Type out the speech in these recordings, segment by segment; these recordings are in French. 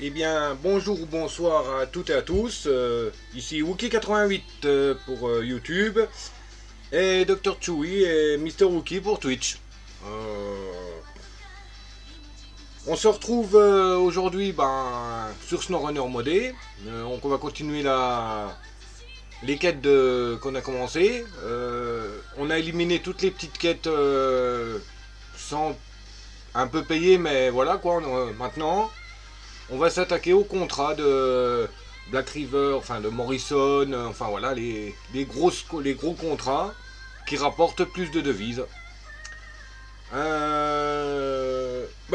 Eh bien, bonjour ou bonsoir à toutes et à tous. Ici Wookie88 pour YouTube et Dr. Chewy et Mister Wookie pour Twitch. Euh, on se retrouve aujourd'hui sur SnowRunner modé. Donc on va continuer les quêtes qu'on a commencé. On a éliminé toutes les petites quêtes sans un peu payer, mais voilà quoi. Maintenant, on va s'attaquer au contrat de Black River, enfin de Morrison, enfin voilà, les gros contrats qui rapportent plus de devises.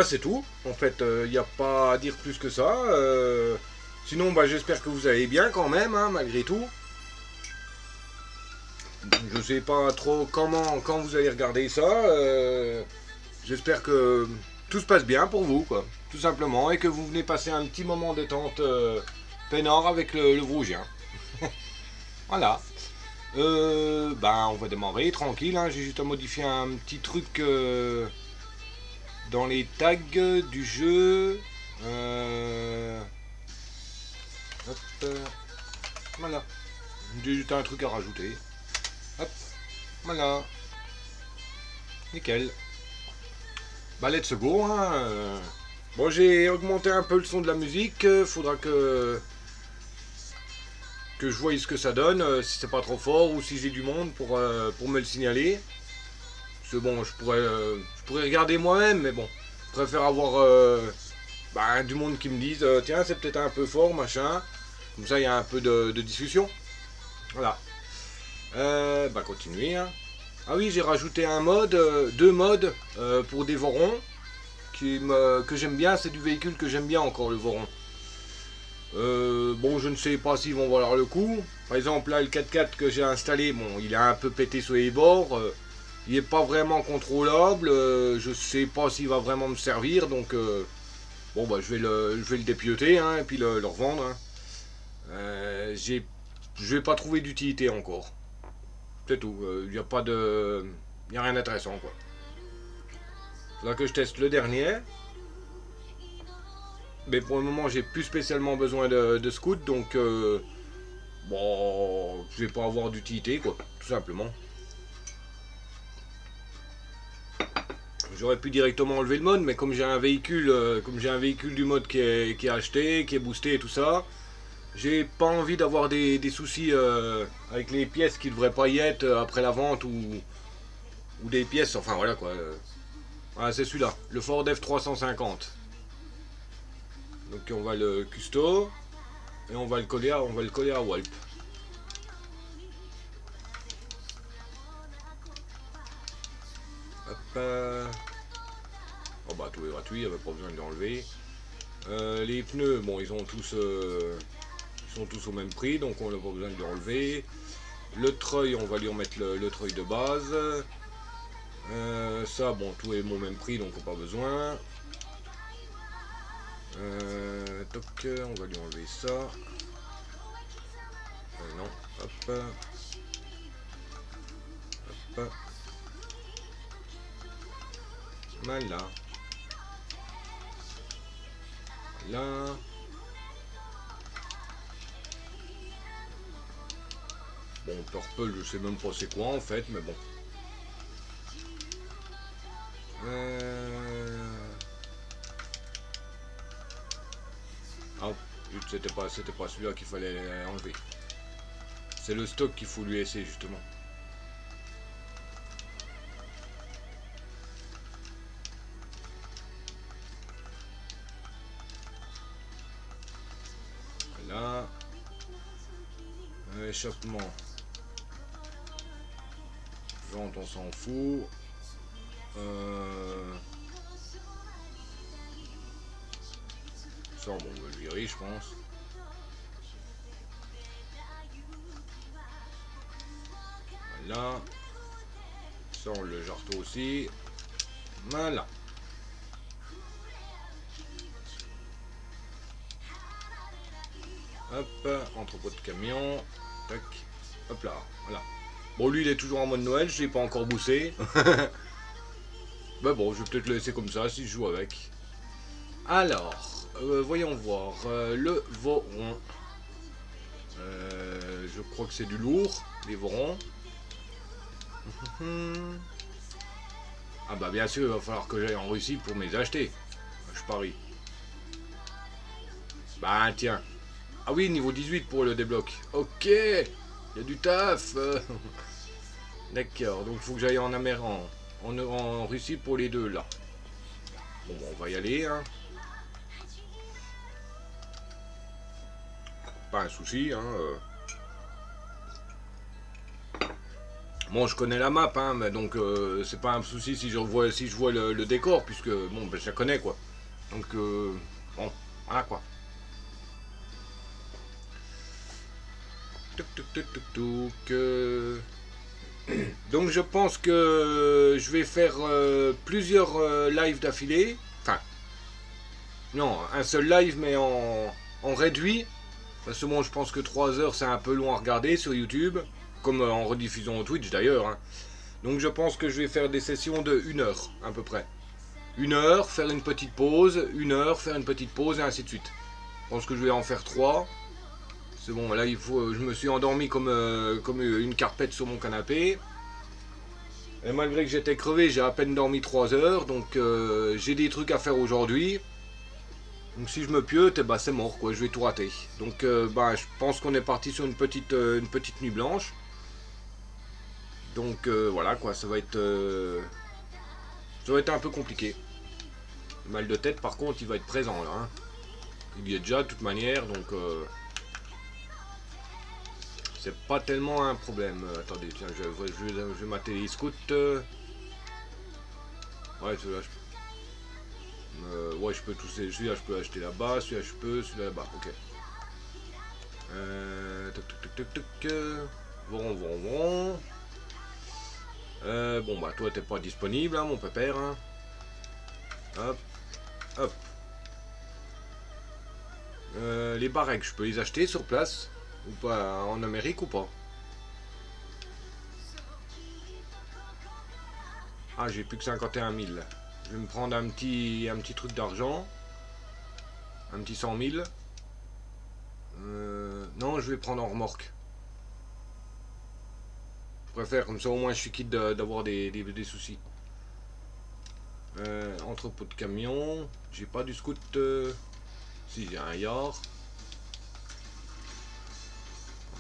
C'est tout. En fait, il n'y a pas à dire plus que ça. Sinon, j'espère que vous allez bien quand même, hein, malgré tout. Je sais pas trop quand vous allez regarder ça. J'espère que tout se passe bien pour vous, quoi. Tout simplement, et que vous venez passer un petit moment de détente peinard avec le Vosgien. Voilà. On va démarrer tranquille. Hein. J'ai juste à modifier un petit truc dans les tags du jeu. Hop, voilà. J'ai juste un truc à rajouter. Hop, voilà. Nickel. Let's go. Hein. Bon, j'ai augmenté un peu le son de la musique. Faudra que je voie ce que ça donne, si c'est pas trop fort ou si j'ai du monde pour me le signaler. Parce que bon, je pourrais regarder moi-même, mais bon, je préfère avoir du monde qui me dise tiens, c'est peut-être un peu fort, machin. Comme ça, il y a un peu de discussion. Voilà. Continuer. Hein. Ah oui, j'ai rajouté un mode, deux modes pour des vorons que j'aime bien. C'est du véhicule que j'aime bien encore, le voron. Je ne sais pas s'ils vont valoir le coup. Par exemple, là, le 4x4 que j'ai installé, bon, il est un peu pété sur les bords. Il n'est pas vraiment contrôlable. Je sais pas s'il va vraiment me servir. Donc, je vais le dépioter hein, et puis le revendre. Hein. Je vais pas trouver d'utilité encore. C'est tout. Il n'y a pas de. Il n'y a rien d'intéressant, quoi. Là que je teste le dernier. Mais pour le moment, j'ai plus spécialement besoin de scout, donc je vais pas avoir d'utilité, quoi, tout simplement. J'aurais pu directement enlever le mode, mais comme j'ai un véhicule, du mode qui est acheté, qui est boosté et tout ça, j'ai pas envie d'avoir des soucis avec les pièces qui devraient pas y être après la vente ou des pièces, enfin voilà quoi. Voilà, c'est celui-là, le Ford F350. Donc on va le custo et on va le coller à Walp. Hop. Tout est gratuit, il n'y avait pas besoin de l'enlever. Les pneus, bon, ils sont tous au même prix, donc on n'a pas besoin de l'enlever. Le treuil, on va lui remettre le treuil de base. Ça, bon, tout est au même prix, donc on n'a pas besoin. On va lui enlever ça. Non, hop. Hop. Voilà. Là. Bon, Purple, je sais même pas c'est quoi en fait, mais bon. Ah, c'était pas celui-là qu'il fallait enlever. C'est le stock qu'il faut lui laisser justement. Voilà. Échappement. Vente, on s'en fout. Ça, bon, on va le virer, je pense. Voilà. Ça, on le jarteau aussi. Voilà. Hop, entrepôt de camion. Tac. Hop là. Voilà. Bon, lui, il est toujours en mode Noël. Je l'ai pas encore boussé. Je vais peut-être le laisser comme ça si je joue avec. Alors. voyons voir. Le voron. Je crois que c'est du lourd, les vorons. Ah bah bien sûr, il va falloir que j'aille en Russie pour me les acheter. Je parie. Bah tiens. Ah oui, niveau 18 pour le débloc. Ok, il y a du taf. D'accord, donc il faut que j'aille en Russie pour les deux là. Bon, on va y aller. Hein. Pas un souci. Hein, Bon, je connais la map, hein, mais donc c'est pas un souci si je vois le décor, puisque bon, ben, je la connais quoi. Donc bon, voilà quoi. Tuk, tuk, tuk, tuk, tuk, Donc je pense que je vais faire plusieurs lives d'affilée. Enfin, non, un seul live mais en réduit. Parce que bon, je pense que 3 heures c'est un peu long à regarder sur YouTube. Comme en rediffusion au Twitch d'ailleurs. Hein. Donc je pense que je vais faire des sessions de 1 heure à peu près. 1 heure, faire une petite pause, 1 heure, faire une petite pause et ainsi de suite. Je pense que je vais en faire 3. C'est bon, là il faut. Je me suis endormi comme une carpette sur mon canapé. Et malgré que j'étais crevé, j'ai à peine dormi 3 heures. Donc j'ai des trucs à faire aujourd'hui. Donc si je me pieute, bah, c'est mort quoi, je vais tout rater. Donc bah, je pense qu'on est parti sur une petite nuit blanche. Donc voilà quoi, ça va être un peu compliqué. Le mal de tête par contre il va être présent là. Hein. Il y est déjà de toute manière donc c'est pas tellement un problème. Attendez, tiens, je vais mater les scouts. Ouais, celui-là ouais, je peux tous celui-là je peux acheter là-bas, celui-là je peux, celui-là là-bas, ok. Toc toc toc toc toc. Bon. Bon bah toi t'es pas disponible hein, mon pépère. Hein. Hop. Les barrecs, je peux les acheter sur place ou pas en Amérique ou pas? Ah j'ai plus que 51 000. Je vais me prendre un petit truc d'argent. Un petit 100 000. Non je vais prendre en remorque. Je préfère comme ça au moins je suis quitte d'avoir des soucis. Entrepôt de camion. J'ai pas du scout. Si j'ai un yard.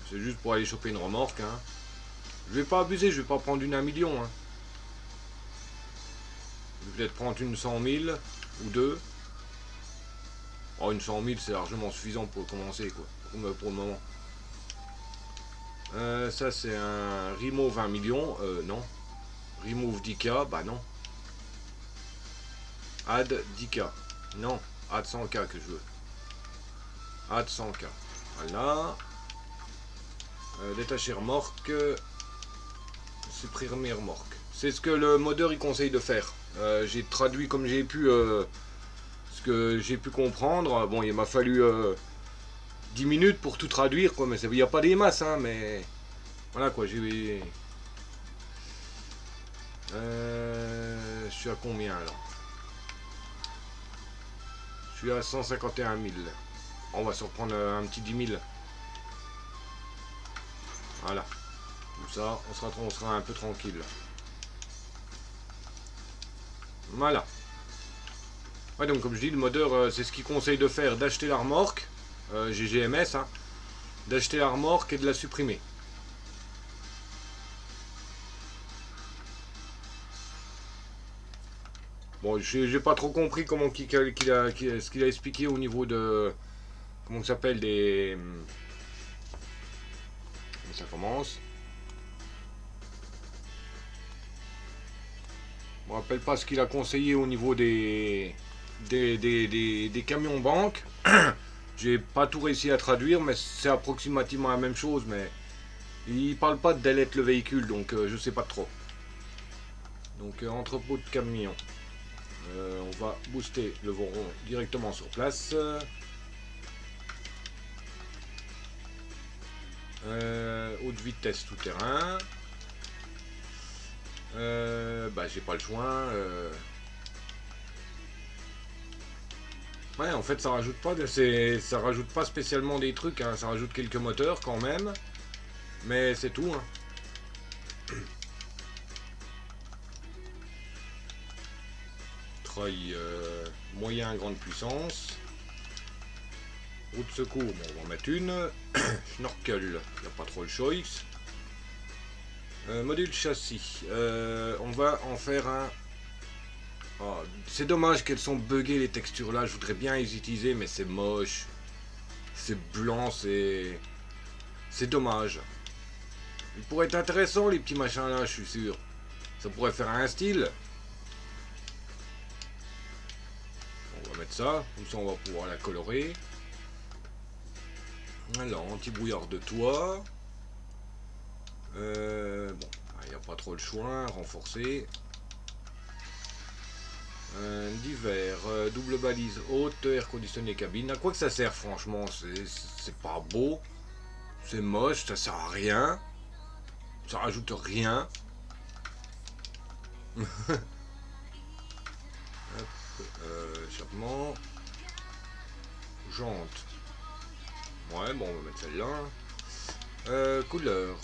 C'est juste pour aller choper une remorque. Hein. Je vais pas abuser, je vais pas prendre une 1 million. Hein. Je vais peut-être prendre une 100 000 ou deux. Oh, une 100 000 c'est largement suffisant pour commencer quoi. Pour le moment. Ça c'est un remove 20 millions. Non. Remove 10K, bah non. Add 10K. Non. Add 100K que je veux. Add 100K. Voilà. Détacher remorque. Supprimer remorque. C'est ce que le modeur il conseille de faire. J'ai traduit comme j'ai pu ce que j'ai pu comprendre. Bon, il m'a fallu 10 minutes pour tout traduire, quoi, mais il n'y a pas des masses, hein, mais voilà quoi, j'ai. Je suis à combien là? Je suis à 151 000. On va se reprendre un petit 10 000. Voilà. Comme ça, on sera un peu tranquille. Voilà. Ouais, donc comme je dis, le modeur, c'est ce qu'il conseille de faire, d'acheter la remorque, GGMS, hein, d'acheter la remorque et de la supprimer. Bon, j'ai pas trop compris comment ce qu'il a expliqué au niveau de... Comment ça s'appelle des... Ça commence. Je me rappelle pas ce qu'il a conseillé au niveau des camions banques. J'ai pas tout réussi à traduire, mais c'est approximativement la même chose, mais il parle pas de delete le véhicule, donc je sais pas trop. Donc entrepôt de camions. On va booster le voron directement sur place. Haute vitesse tout terrain. Bah j'ai pas le choix. Ouais, en fait, ça rajoute pas spécialement des trucs, hein. Ça rajoute quelques moteurs quand même, mais c'est tout, hein. Treuil moyen à grande puissance. Roue de secours, bon, on va en mettre une. Schnorkel, il n'y a pas trop le choice. Module châssis, on va en faire un. Oh, c'est dommage qu'elles sont buggées les textures là, je voudrais bien les utiliser, mais c'est moche. C'est blanc, c'est dommage. Il pourrait être intéressant les petits machins là, je suis sûr. Ça pourrait faire un style. On va mettre ça, comme ça on va pouvoir la colorer. Alors, anti-brouillard de toit. Bon, il n'y a pas trop le choix, renforcé. D'hiver, double balise haute, air conditionné cabine. À quoi que ça sert franchement? C'est pas beau, c'est moche, ça sert à rien, ça rajoute rien. Échappement, jante. Ouais, bon, on va mettre celle-là. Couleur,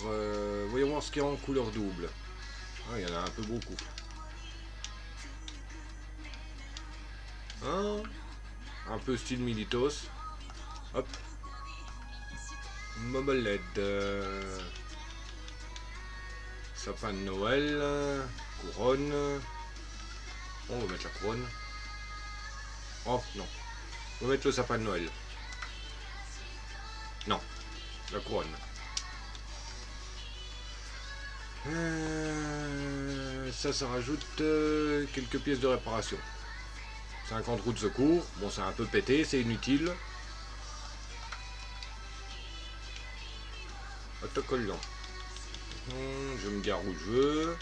voyons voir ce qu'il y a en couleur double. Ah, il y en a un peu beaucoup. Hein, un peu style Militos. Hop. Mobile LED. Sapin de Noël. Couronne. On va mettre la couronne. Oh non. On va mettre le sapin de Noël. Non. La couronne. Ça rajoute quelques pièces de réparation. 50 roues de secours. Bon, c'est un peu pété, c'est inutile. Autocollant. Je me gare où je veux.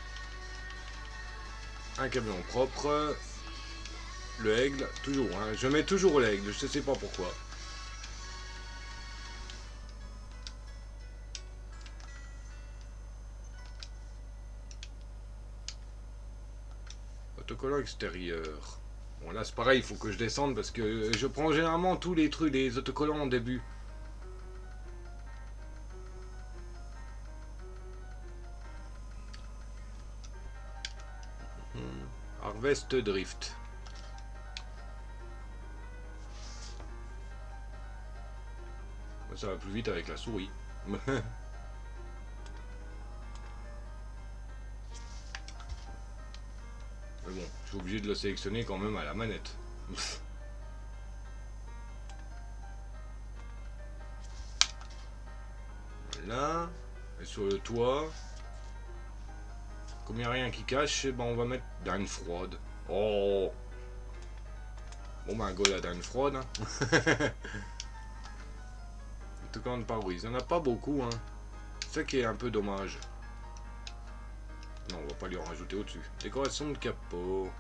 Un camion propre. Le aigle, toujours. Hein. Je mets toujours l'aigle, je ne sais pas pourquoi. Autocollant extérieur. Bon là c'est pareil, il faut que je descende parce que je prends généralement tous les trucs, les autocollants au début. Harvest Drift. Ça va plus vite avec la souris. Mais bon, je suis obligé de le sélectionner quand même à la manette. Là, et sur le toit, comme il n'y a rien qui cache, ben on va mettre Dan froide. Oh. Bon ben go la Dan froide. Hein. Tout cas de pare-brise, il n'y en a pas beaucoup, hein. C'est ça qui est un peu dommage. Non, on va pas lui en rajouter au-dessus. Décoration de capot.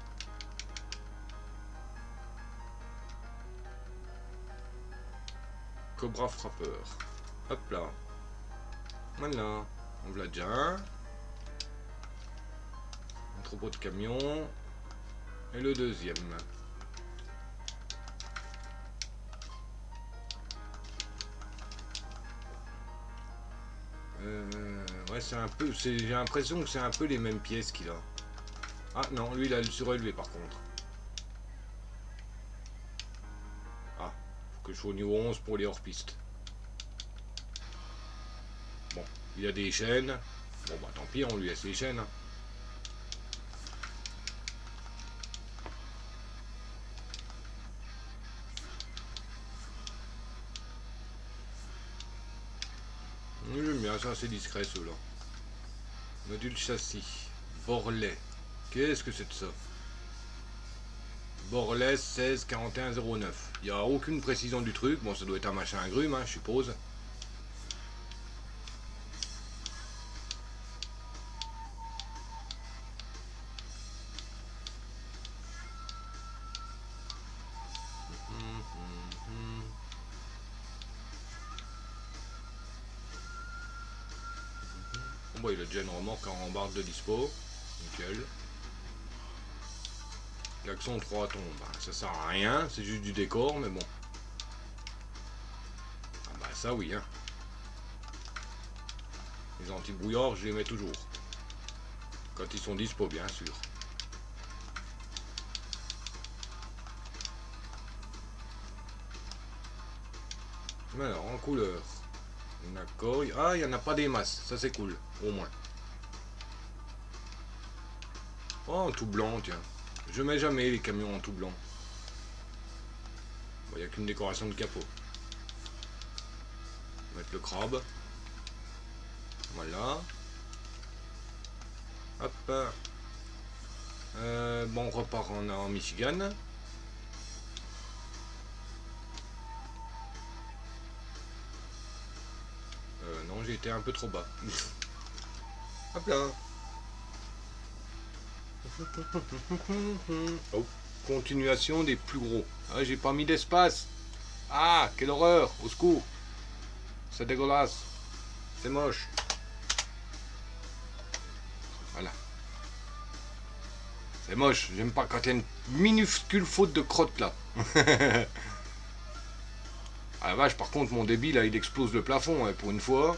Cobra frappeur. Hop là. Voilà. On l'a déjà un. Entrepôt de camion. Et le deuxième. Ouais, c'est un peu. J'ai l'impression que c'est un peu les mêmes pièces qu'il a. Ah non, lui il a le surélevé par contre. Ah, faut que je sois au niveau 11 pour les hors-pistes. Bon, il a des chaînes. Bon bah tant pis, on lui laisse les chaînes. Hein. J'aime bien, ça c'est discret ceux-là. Module châssis. Borlet. Qu'est-ce que c'est de ça? Borlet 164109. Il n'y a aucune précision du truc. Bon, ça doit être un machin agrume, hein, je suppose. Bon, il a déjà une remorque en barre de dispo. Nickel. Klaxon 3 tombes, bah, ça sert à rien, c'est juste du décor, mais bon. Ah bah ça oui, hein. Les anti-brouillards, je les mets toujours. Quand ils sont dispo, bien sûr. Mais alors, en couleur. D'accord. Ah, il n'y en a pas des masses. Ça, c'est cool. Au moins. Oh, en tout blanc, tiens. Je mets jamais les camions en tout blanc. Il n'y a qu'une décoration de capot. Mettre le crabe. Voilà. Hop. Bon, on repart en Michigan. Non, j'ai été un peu trop bas. Hop là. Oh, continuation des plus gros. Ah, j'ai pas mis d'espace. Ah, quelle horreur. Au secours. C'est dégueulasse. C'est moche. Voilà. C'est moche. J'aime pas quand il y a une minuscule faute de crotte là. Ah la vache, par contre, mon débit là, il explose le plafond hein, pour une fois.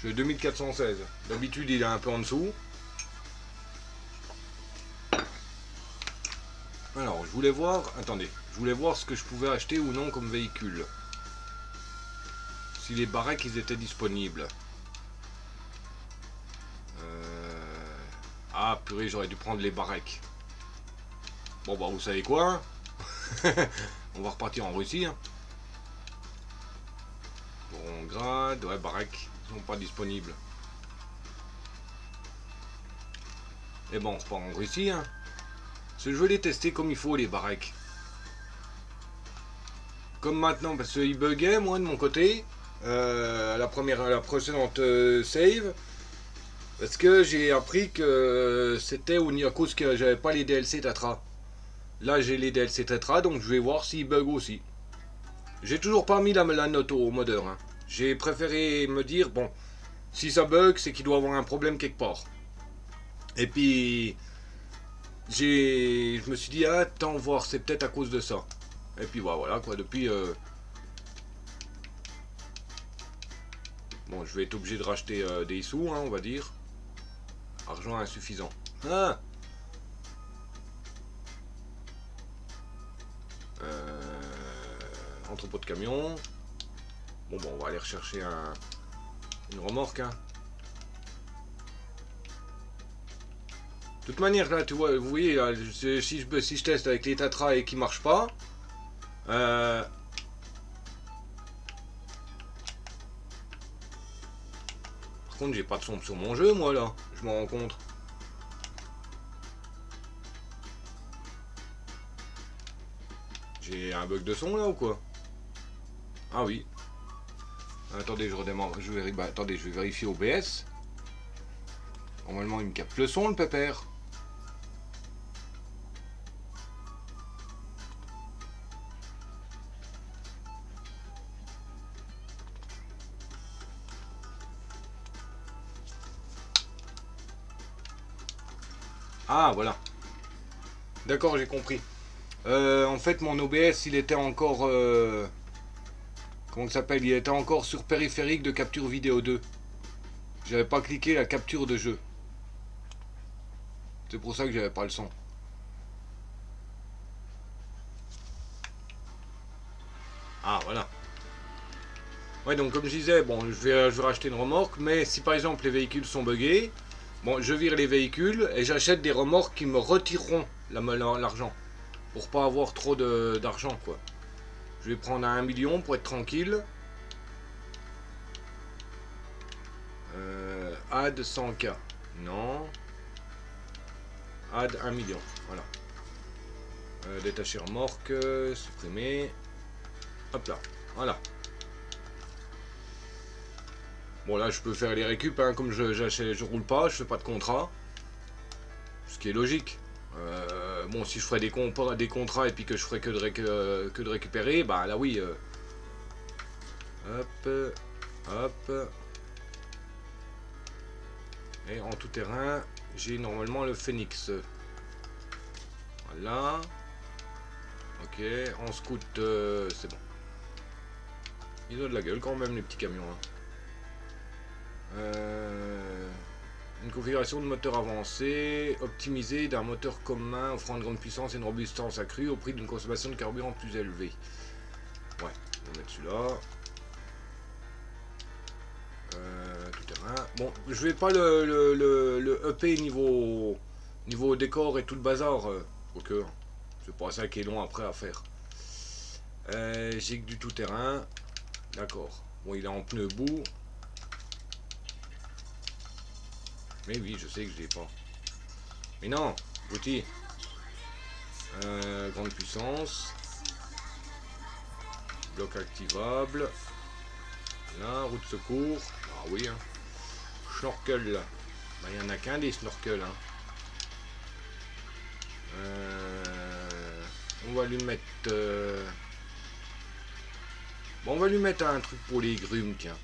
J'ai 2416. D'habitude, il est un peu en dessous. Alors, je voulais voir. Attendez. Je voulais voir ce que je pouvais acheter ou non comme véhicule. Si les baraques ils étaient disponibles. Ah purée, j'aurais dû prendre les baraques. Bon bah vous savez quoi hein. On va repartir en Russie. Hein. Bon grade, ouais baraques, ils sont pas disponibles. Et bon on repart en Russie. Hein. Parce que je veux les tester comme il faut les baraques. Comme maintenant parce qu'ils buggaient moi de mon côté. À la précédente save. Parce que j'ai appris que c'était à cause que j'avais pas les DLC Tatra. Là j'ai les DLC Tatra donc je vais voir s'ils bug aussi. J'ai toujours pas mis la note au modeur. Hein. J'ai préféré me dire bon, si ça bug c'est qu'il doit avoir un problème quelque part. Et puis je me suis dit attends voir c'est peut-être à cause de ça. Et puis voilà quoi depuis bon je vais être obligé de racheter des sous hein, on va dire. Argent insuffisant. Ah entrepôt de camion. Bon, on va aller rechercher une remorque. Hein. De toute manière, là, tu vois, vous voyez, là, si je teste avec les Tatra et qu'il marche pas, par contre, j'ai pas de son sur mon jeu, moi, là. Je m'en rends compte. J'ai un bug de son, là, ou quoi? Ah oui. Attendez, je redémarre. Attendez, je vais vérifier OBS. Normalement, il me capte le son, le pépère. Ah, voilà. D'accord, j'ai compris. En fait, mon OBS, il était encore... comment ça s'appelle? Il était encore sur périphérique de capture vidéo 2. J'avais pas cliqué la capture de jeu. C'est pour ça que j'avais pas le son. Ah, voilà. Ouais, donc comme je disais, bon, je vais racheter une remorque, mais si par exemple les véhicules sont buggés, bon, je vire les véhicules et j'achète des remorques qui me retireront l'argent. Pour pas avoir trop d'argent, quoi. Je vais prendre à 1 million pour être tranquille. Add 100K. Non. Add 1 million. Voilà. Détacher remorque. Supprimer. Hop là. Voilà. Bon là je peux faire les récup hein, comme je roule pas, je fais pas de contrat. Ce qui est logique. Bon si je ferais des contrats et puis que je ferais que de récupérer, bah là oui. Hop. Hop. Et en tout terrain, j'ai normalement le Phoenix. Voilà. Ok, en scout, c'est bon. Ils ont de la gueule quand même les petits camions. Hein. Une configuration de moteur avancée, optimisée d'un moteur commun offrant une grande puissance et une robustance accrue au prix d'une consommation de carburant plus élevée. Ouais, on va mettre celui-là. Tout terrain. Bon, je vais pas le EP niveau décor et tout le bazar. Ok, c'est pas ça qui est long après à faire. J'ai que du tout terrain. D'accord. Bon, il est en pneu bout. Mais oui, je sais que je l'ai pas. Mais non, outil. Grande puissance. Bloc activable. Là, roue de secours. Ah oui, hein. Snorkel. Bah, il n'y en a qu'un des snorkels. Hein. On va lui mettre... Bon, on va lui mettre un truc pour les grumes, tiens.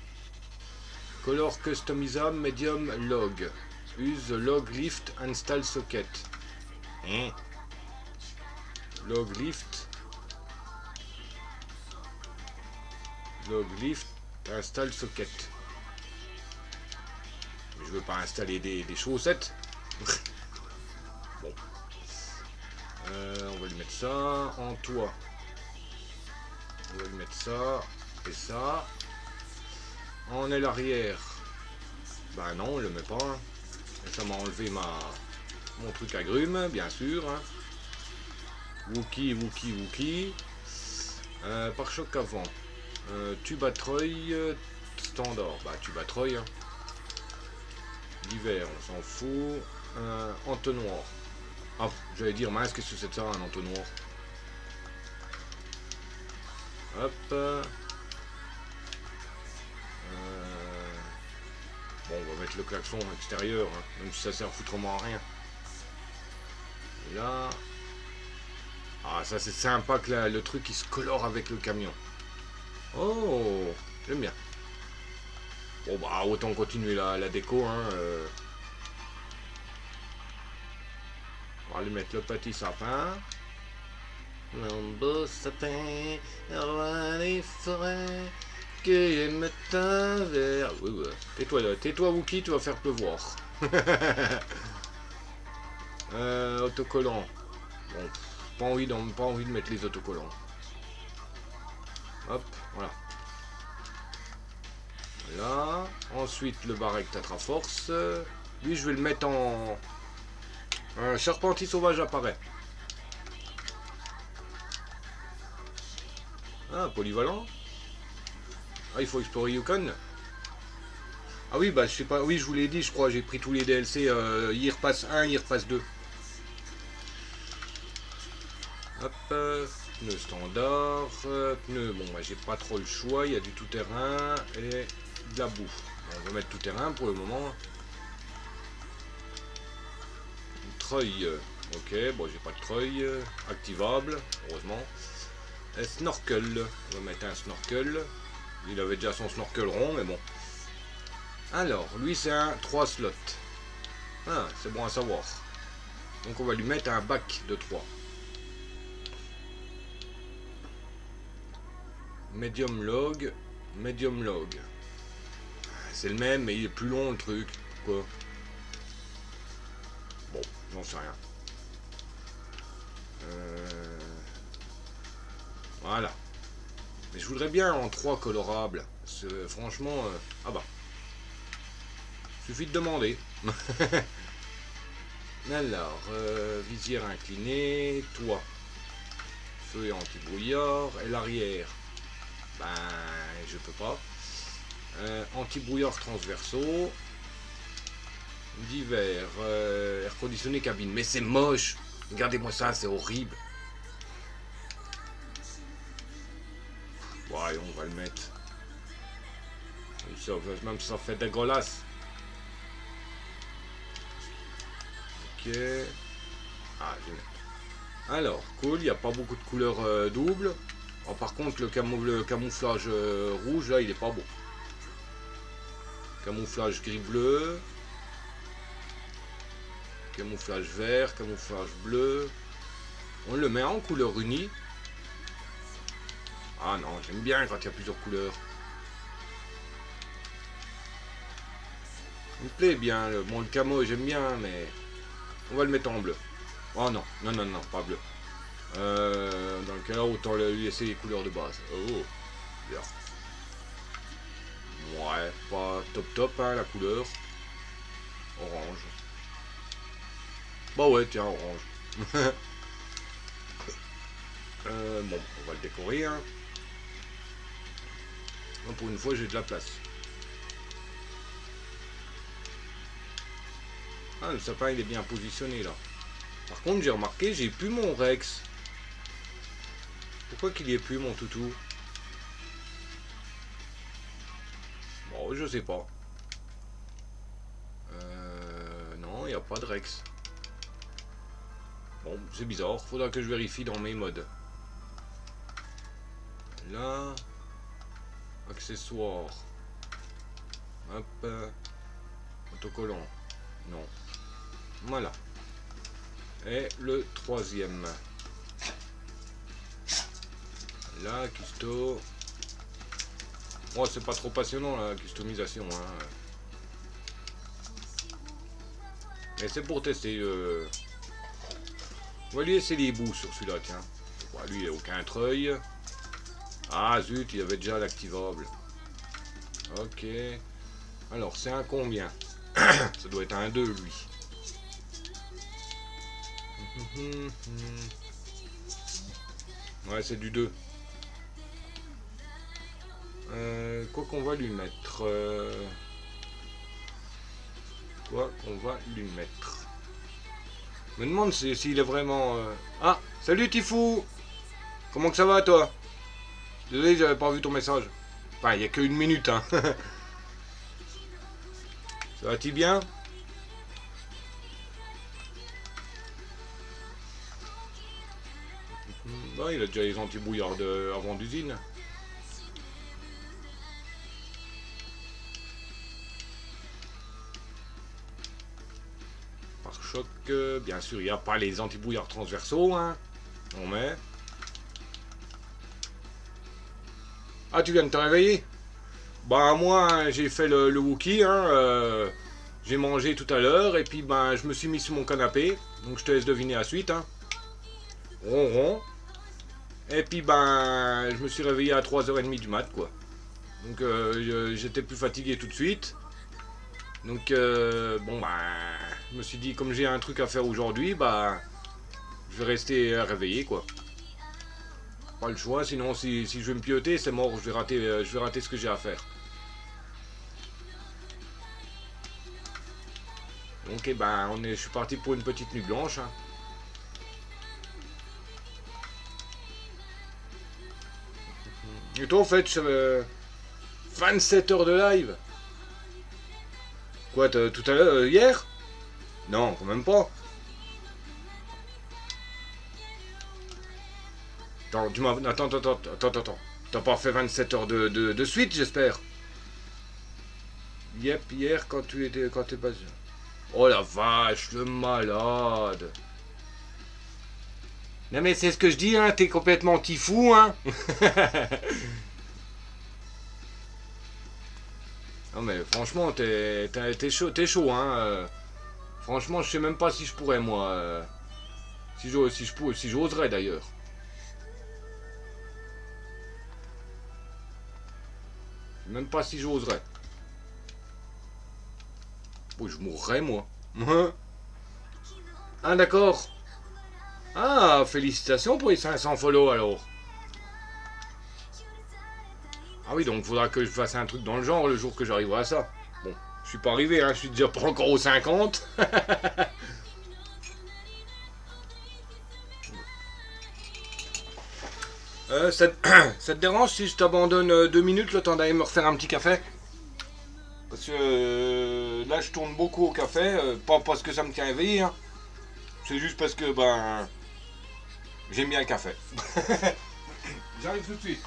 Color customizable medium log. Use log lift install socket. Hein? Log lift. Log lift install socket. Mais je veux pas installer des chaussettes. Bon. On va lui mettre ça en toit. On va lui mettre ça et ça. En aile arrière. Bah non, on le met pas. Hein. Et ça m'a enlevé mon truc à grumes, bien sûr. Hein. Wookie. Pare-choc avant. Tube à treuil standard. Bah tube à treuil. Hein. L'hiver, on s'en fout. Entonnoir. Ah, j'allais dire, mince, qu'est-ce que c'est de ça, un entonnoir? Hop. Bon, on va mettre le klaxon extérieur, hein, même si ça sert foutrement à rien. Et là... Ah, ça c'est sympa que le truc il se colore avec le camion. Oh, j'aime bien. Bon bah, autant continuer la déco, hein. On va lui mettre le petit sapin. Mon beau sapin, roi des forêts, cueille me teint vert. Oui, ouais. Tais-toi, Wookie, tu vas faire pleuvoir. Autocollant. Bon, pas envie de mettre les autocollants. Hop, voilà. Voilà. Ensuite, le barrec Tatraforce. Lui, je vais le mettre en... Un charpentier sauvage apparaît. Ah, polyvalent. Ah, il faut explorer Yukon. Ah oui, bah je sais pas. Oui, je vous l'ai dit, je crois. J'ai pris tous les DLC. Il repasse 1, il repasse 2. Hop. Pneu standard. Pneu, bon, bah, j'ai pas trop le choix. Il y a du tout-terrain et de la boue. Bon, on va mettre tout-terrain pour le moment. Treuil. Ok, bon, j'ai pas de treuil. Activable, heureusement. Snorkel. On va mettre un snorkel. Il avait déjà son snorkel rond, mais bon. Alors, lui, c'est un 3 slots. Ah, c'est bon à savoir. Donc, on va lui mettre un bac de 3. Medium log. C'est le même, mais il est plus long, le truc. Pourquoi? Bon, j'en sais rien. Voilà. Mais je voudrais bien en 3 colorables. Franchement, ah bah. Suffit de demander. Alors, visière inclinée, toit. Feu et anti-brouillard. Et l'arrière. Ben, je peux pas. Anti-brouillard transversaux. D'hiver. Air conditionné cabine. Mais c'est moche. Regardez-moi ça, c'est horrible. Ouais, on va le mettre. Même ça fait dégueulasse. Ok. Ah, je vais mettre. Alors, cool, il n'y a pas beaucoup de couleurs doubles. Oh, par contre, le camouflage rouge, là, il est pas beau. Camouflage gris-bleu. Camouflage vert, camouflage bleu. On le met en couleur unie. Ah non, j'aime bien quand il y a plusieurs couleurs. Il me plaît bien. Bon, le camo, j'aime bien, mais on va le mettre en bleu. Oh non, non, non, non, pas bleu. Dans le cas, autant lui laisser les couleurs de base. Oh, bien. Ouais, pas top top, hein, la couleur. Orange. Bah ouais, tiens, orange. Bon, on va le décorer, hein. Pour une fois, j'ai de la place. Ah, le sapin, il est bien positionné, là. Par contre, j'ai remarqué, j'ai plus mon Rex. Pourquoi qu'il y ait plus, mon toutou? Bon, je sais pas. Non, il n'y a pas de Rex. Bon, c'est bizarre. Faudra que je vérifie dans mes modes. Là. Accessoires. Hop. Autocollant. Non. Voilà. Et le troisième. Là, custo. Bon, c'est pas trop passionnant la customisation. Hein. Mais c'est pour tester. On va lui laisser les bouts sur celui-là, tiens. Bon, lui, il n'a aucun treuil. Ah zut, il avait déjà l'activable. Ok. Alors, c'est un combien? Ça doit être un 2, lui. Ouais, c'est du 2. Quoi qu'on va lui mettre. Quoi qu'on va lui mettre. Je me demande s'il est vraiment... Ah, salut Tifou. Comment que ça va, toi? Désolé, j'avais pas vu ton message. Enfin, il n'y a qu'une minute, hein. Ça va-t-il bien? Ouais, il a déjà les anti-brouillards avant d'usine. Pare-choc, bien sûr, il n'y a pas les anti-brouillards transversaux, hein. On met. Ah, tu viens de te réveiller? Bah, moi, hein, j'ai fait le Wookie, hein. J'ai mangé tout à l'heure, et puis, ben, je me suis mis sur mon canapé. Donc, je te laisse deviner la suite, hein. Ronron. Et puis, ben, je me suis réveillé à 3h30 du mat, quoi. Donc, j'étais plus fatigué tout de suite. Donc, bon, ben, je me suis dit, comme j'ai un truc à faire aujourd'hui, bah, je vais rester réveillé, quoi. Pas le choix, sinon, si je vais me pioter, c'est mort, je vais rater ce que j'ai à faire. Donc, eh ben, je suis parti pour une petite nuit blanche, hein. Et toi, en fait, 27 heures de live. Quoi, tout à l'heure, hier? Non, quand même pas. Attends, attends. T'as pas fait 27 heures de suite, j'espère. Yep, hier, quand t'es passé. Oh la vache, le malade. Non mais c'est ce que je dis, hein, t'es complètement tifou, hein. Non mais franchement, t'es chaud, hein. Franchement, je sais même pas si je pourrais, moi. Si j'oserais d'ailleurs. Même pas si j'oserais. Bon, je mourrais, moi. Ah, d'accord. Ah, félicitations pour les 500 follow alors. Ah oui, donc faudra que je fasse un truc dans le genre le jour que j'arriverai à ça. Bon, je suis pas arrivé, hein, je suis déjà pas encore aux 50. Ça te dérange si je t'abandonne 2 minutes le temps d'aller me refaire un petit café? Parce que là je tourne beaucoup au café, pas parce que ça me tient éveillé, hein. C'est juste parce que ben j'aime bien le café. J'arrive tout de suite.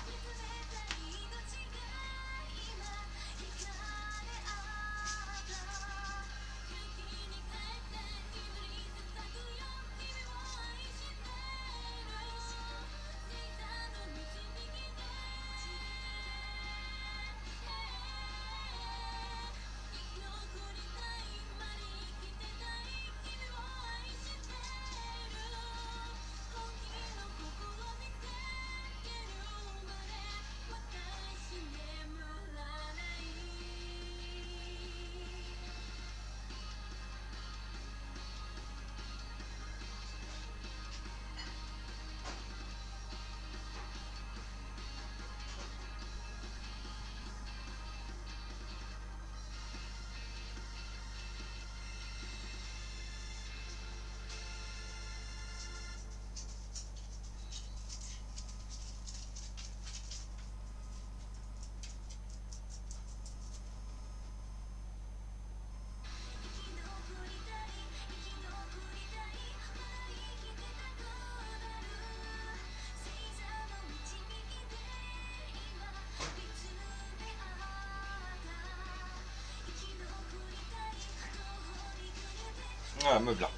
Ah, me voilà.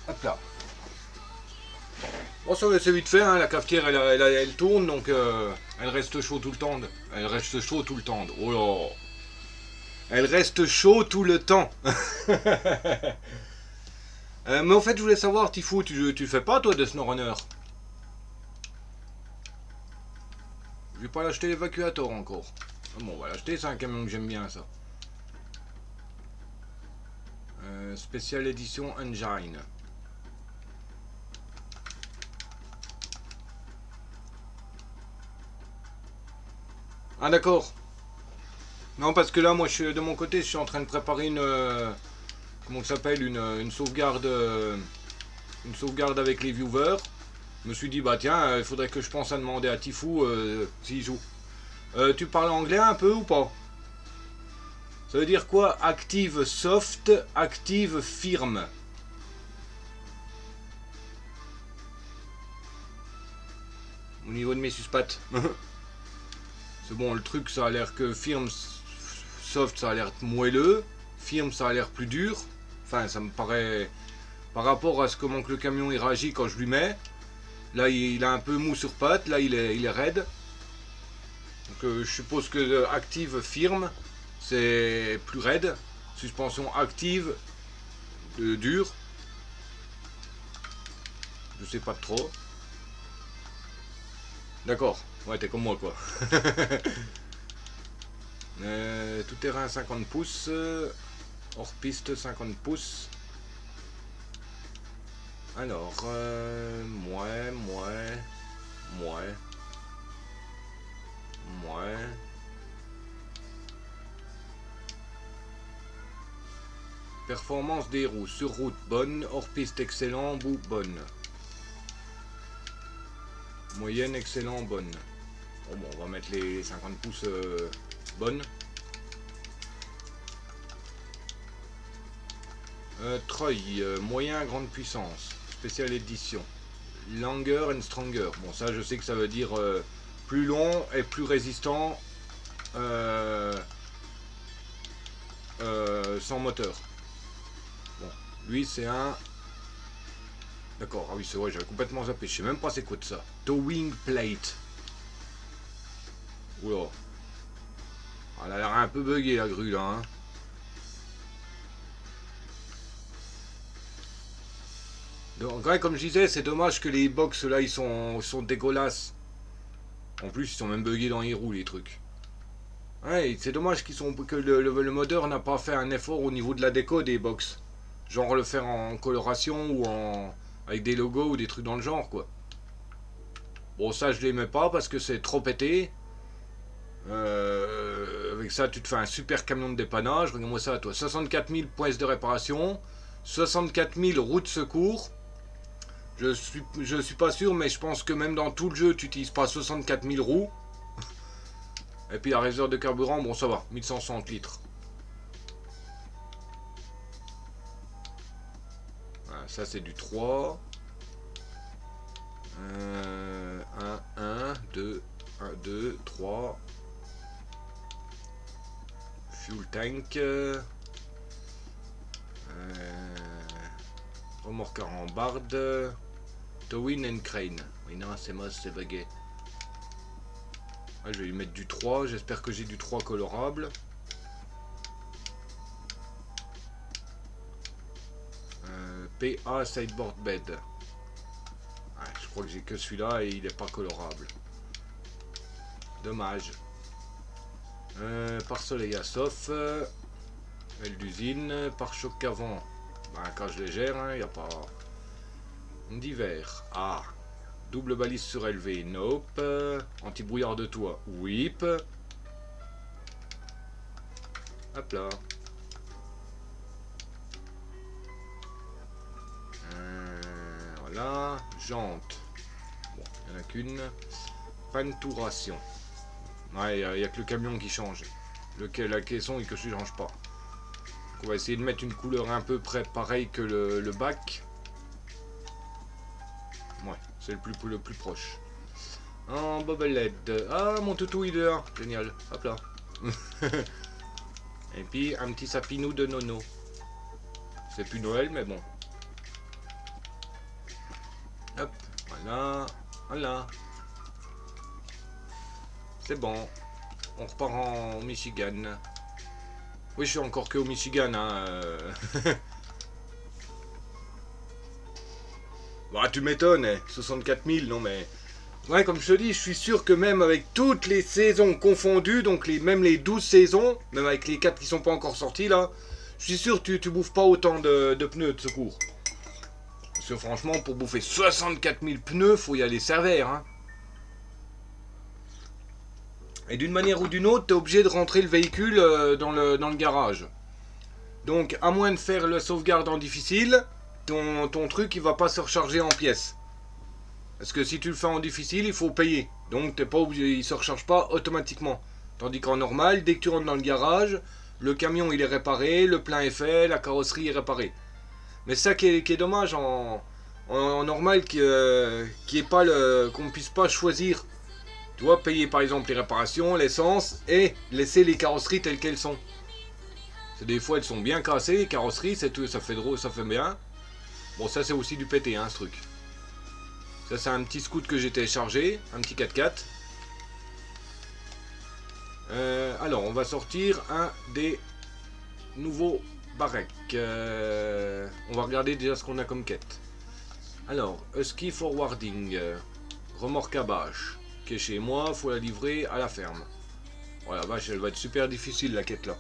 Hop là. Bon, ça c'est vite fait, hein. La cafetière elle tourne donc elle reste chaud tout le temps. Elle reste chaud tout le temps. Oh là. Elle reste chaud tout le temps. Mais en fait, je voulais savoir, Tifou, tu fais pas toi de SnowRunner? Je vais pas l'acheter l'évacuateur encore. Bon, on va l'acheter, c'est un camion que j'aime bien ça. Spécial édition Engine. Ah d'accord. Non parce que là moi je suis de mon côté je suis en train de préparer une comment ça s'appelle une sauvegarde avec les viewers. Je me suis dit bah tiens il faudrait que je pense à demander à Tifou s'il joue. Tu parles anglais un peu ou pas? Ça veut dire quoi? Active soft, active firme. Au niveau de mes suspattes. C'est bon, le truc, ça a l'air que firme, soft, ça a l'air moelleux. Firme, ça a l'air plus dur. Enfin, ça me paraît... Par rapport à ce comment que le camion il réagit quand je lui mets. Là, il a un peu mou sur patte. Là, il est raide. Donc, je suppose que active, firme, c'est plus raide. Suspension active, dur. Je sais pas trop. D'accord. Ouais, t'es comme moi, quoi. Tout terrain 50 pouces. Hors piste 50 pouces. Alors, ouais. Performance des roues. Sur route, bonne. Hors piste, excellent. Bout, bonne. Moyenne, excellent, bonne. Bon, on va mettre les 50 pouces bonnes. Treuil, moyen, grande puissance. Spéciale édition. Longer and stronger. Bon, ça, je sais que ça veut dire plus long et plus résistant sans moteur. Bon, lui, c'est un... D'accord, ah oui, c'est vrai, j'avais complètement zappé. Je sais même pas c'est quoi de ça. Towing plate. Oula. Elle a l'air un peu buggée la grue là. Hein. Donc, ouais, comme je disais, c'est dommage que les box là ils sont dégueulasses. En plus, ils sont même buggés dans les roues les trucs. Ouais, c'est dommage que le modeur n'a pas fait un effort au niveau de la déco des box. Genre le faire en coloration ou avec des logos ou des trucs dans le genre quoi. Bon ça je l'aimais pas parce que c'est trop pété. Avec ça tu te fais un super camion de dépannage. Regarde-moi ça toi. 64 000 points de réparation. 64 000 roues de secours. Je suis pas sûr mais je pense que même dans tout le jeu tu n'utilises pas 64 000 roues. Et puis la réserve de carburant bon ça va. 1160 litres. Ça c'est du 3. 1, 2, 3. Fuel tank. Remorqueur en barde. Towing and crane. Oui non c'est moche, c'est bugué. Je vais lui mettre du 3. J'espère que j'ai du 3 colorable. PA sideboard bed. Je crois que j'ai que celui-là et il n'est pas colorable. Dommage. Pare-soleil à sauf. Aile d'usine. Pare-choc avant. Cage légère, il n'y a pas. D'hiver. Ah. Double balise surélevée. Nope. Anti-brouillard de toit. Whip. Hop là. Voilà. Jante. Bon, il n'y en a qu'une. Pantouration. Ouais, il n'y a que le camion qui change. La caisson et que je ne change pas. Donc on va essayer de mettre une couleur un peu près pareil que le bac. Ouais, c'est le plus proche. En bobelette. Ah, mon toutou il est là. Génial. Hop là. Et puis un petit sapinou de nono. C'est plus Noël, mais bon. Hop, voilà, voilà. C'est bon. On repart en Michigan. Oui, je suis encore que au Michigan, hein. Bah, tu m'étonnes, hein. 64 000, non mais... Ouais, comme je te dis, je suis sûr que même avec toutes les saisons confondues, donc même les 12 saisons, même avec les 4 qui sont pas encore sortis là, je suis sûr que tu bouffes pas autant de pneus de secours. Parce que franchement, pour bouffer 64 000 pneus, faut y aller sévère, hein. Et d'une manière ou d'une autre, tu es obligé de rentrer le véhicule dans le garage. Donc, à moins de faire le sauvegarde en difficile, ton truc il va pas se recharger en pièces. Parce que si tu le fais en difficile, il faut payer. Donc t'es pas obligé, il se recharge pas automatiquement. Tandis qu'en normal, dès que tu rentres dans le garage, le camion il est réparé, le plein est fait, la carrosserie est réparée. Mais ça qui est dommage en normal qu'on puisse pas choisir. Tu vois, payer par exemple les réparations, l'essence et laisser les carrosseries telles qu'elles sont. C'est des fois elles sont bien cassées, les carrosseries, c'est tout, ça fait drôle, ça fait bien. Bon, ça c'est aussi du pété, hein, ce truc. Ça c'est un petit scoot que j'ai téléchargé, un petit 4x4. Alors on va sortir un des nouveaux barrecs. On va regarder déjà ce qu'on a comme quête. Alors, Husky Forwarding, remorque à bâche, qui est chez moi, faut la livrer à la ferme. Oh la vache, elle va être super difficile la quête là.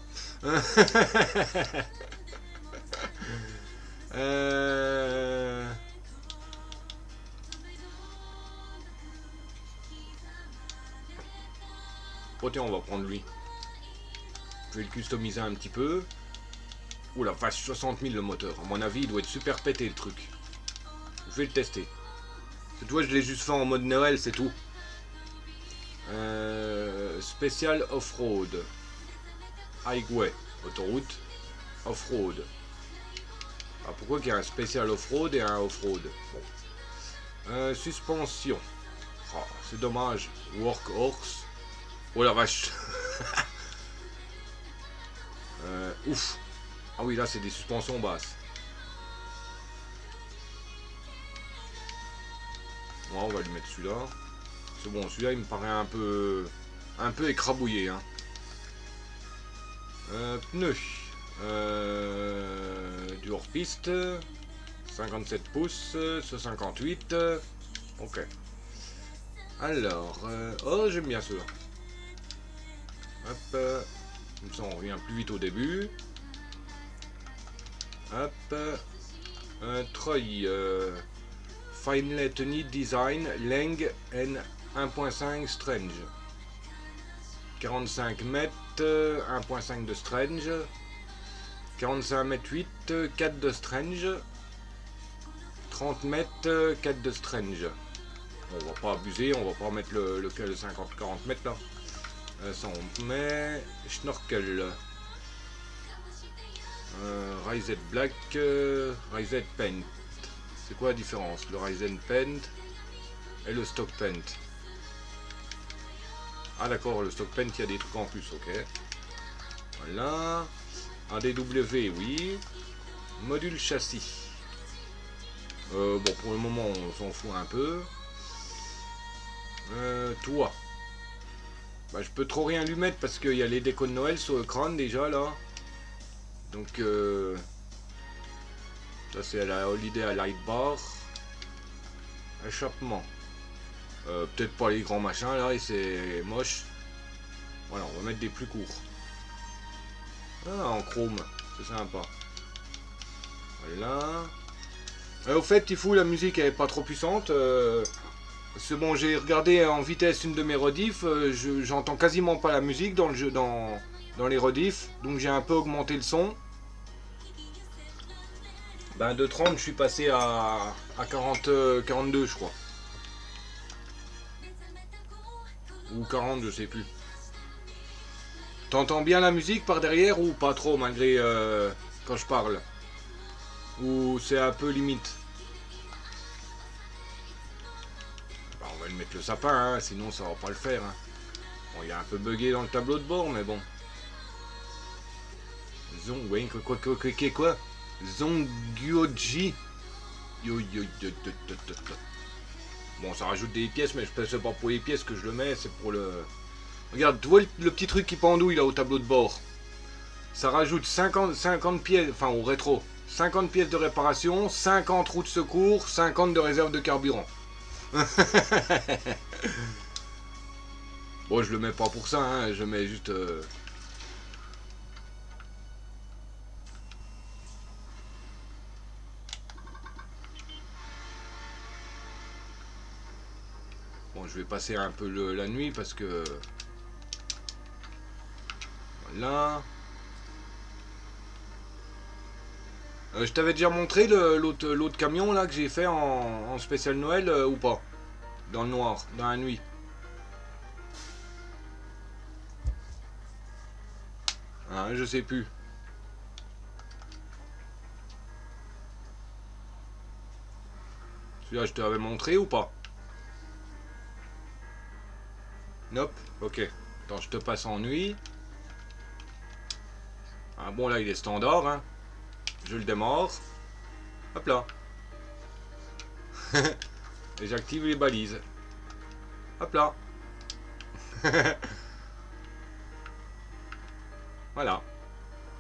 Oh tiens, on va prendre lui. Je vais le customiser un petit peu. Ouh la vache, 60 000 le moteur. À mon avis, il doit être super pété le truc. Je vais le tester. Tu vois, je l'ai juste fait en mode Noël, c'est tout. Spécial off-road. Highway, autoroute, off-road. Ah, pourquoi qu'il y a un spécial off-road et un off-road? Bon. Suspension. Oh, c'est dommage. Workhorse. Oh la vache. Ouf. Ah oui, là c'est des suspensions basses. Bon, on va lui mettre celui-là. C'est bon, celui-là il me paraît un peu écrabouillé. Hein. Pneus. Du hors-piste. 57 pouces. Ce 58. Ok. Alors. Oh, j'aime bien ceux-là. Hop. Comme ça on revient plus vite au début. Hop. Troy. Finely Tuned Design Lang N 1.5 Strange. 45 mètres, 1.5 de Strange. 45 mètres 8, 4 de Strange. 30 mètres, 4 de Strange. On va pas abuser, on va pas mettre le 50-40 mètres là. Ça on met Schnorkel. Rised Black, Rised Paint. C'est quoi la différence? Le Ryzen Paint et le Stock Paint. Ah d'accord, le Stock Paint il y a des trucs en plus, ok. Voilà. Un DW, oui. Module châssis. Bon, pour le moment on s'en fout un peu. Toit. Bah, je peux trop rien lui mettre parce qu'il y a les décos de Noël sur le crâne déjà là. Donc ça c'est la Holiday Light Bar. Échappement. Peut-être pas les grands machins là et c'est moche. Voilà, on va mettre des plus courts. Ah, en chrome, c'est sympa. Voilà. Au fait, il faut la musique elle est pas trop puissante. C'est bon, j'ai regardé en vitesse une de mes rediffs. J'entends quasiment pas la musique dans le jeu, dans les rediffs. Donc j'ai un peu augmenté le son. Ben de 30 je suis passé à 42 je crois. Ou 40 je sais plus. T'entends bien la musique par derrière ou pas trop malgré quand je parle? Ou c'est un peu limite? Ben, on va lui mettre le sapin hein, sinon ça va pas le faire. Hein. Bon il est un peu bugué dans le tableau de bord mais bon. Disons, oui, quoi? Zongyoji. Bon, ça rajoute des pièces, mais c'est pas pour les pièces que je le mets, c'est pour le... Regarde, tu vois le petit truc qui pendouille là au tableau de bord. Ça rajoute 50 pièces, enfin au rétro. 50 pièces de réparation, 50 roues de secours, 50 de réserve de carburant. Bon, je le mets pas pour ça, hein, je mets juste... Bon, je vais passer un peu la nuit parce que... Voilà. Je t'avais déjà montré l'autre camion là que j'ai fait en spécial Noël ou pas? Dans le noir, dans la nuit. Hein, je sais plus. Celui-là, je te l'avais montré ou pas? Nope, ok. Attends, je te passe en nuit. Ah bon, là, il est standard, hein. Je le démarre. Hop là. Et j'active les balises. Hop là. Voilà.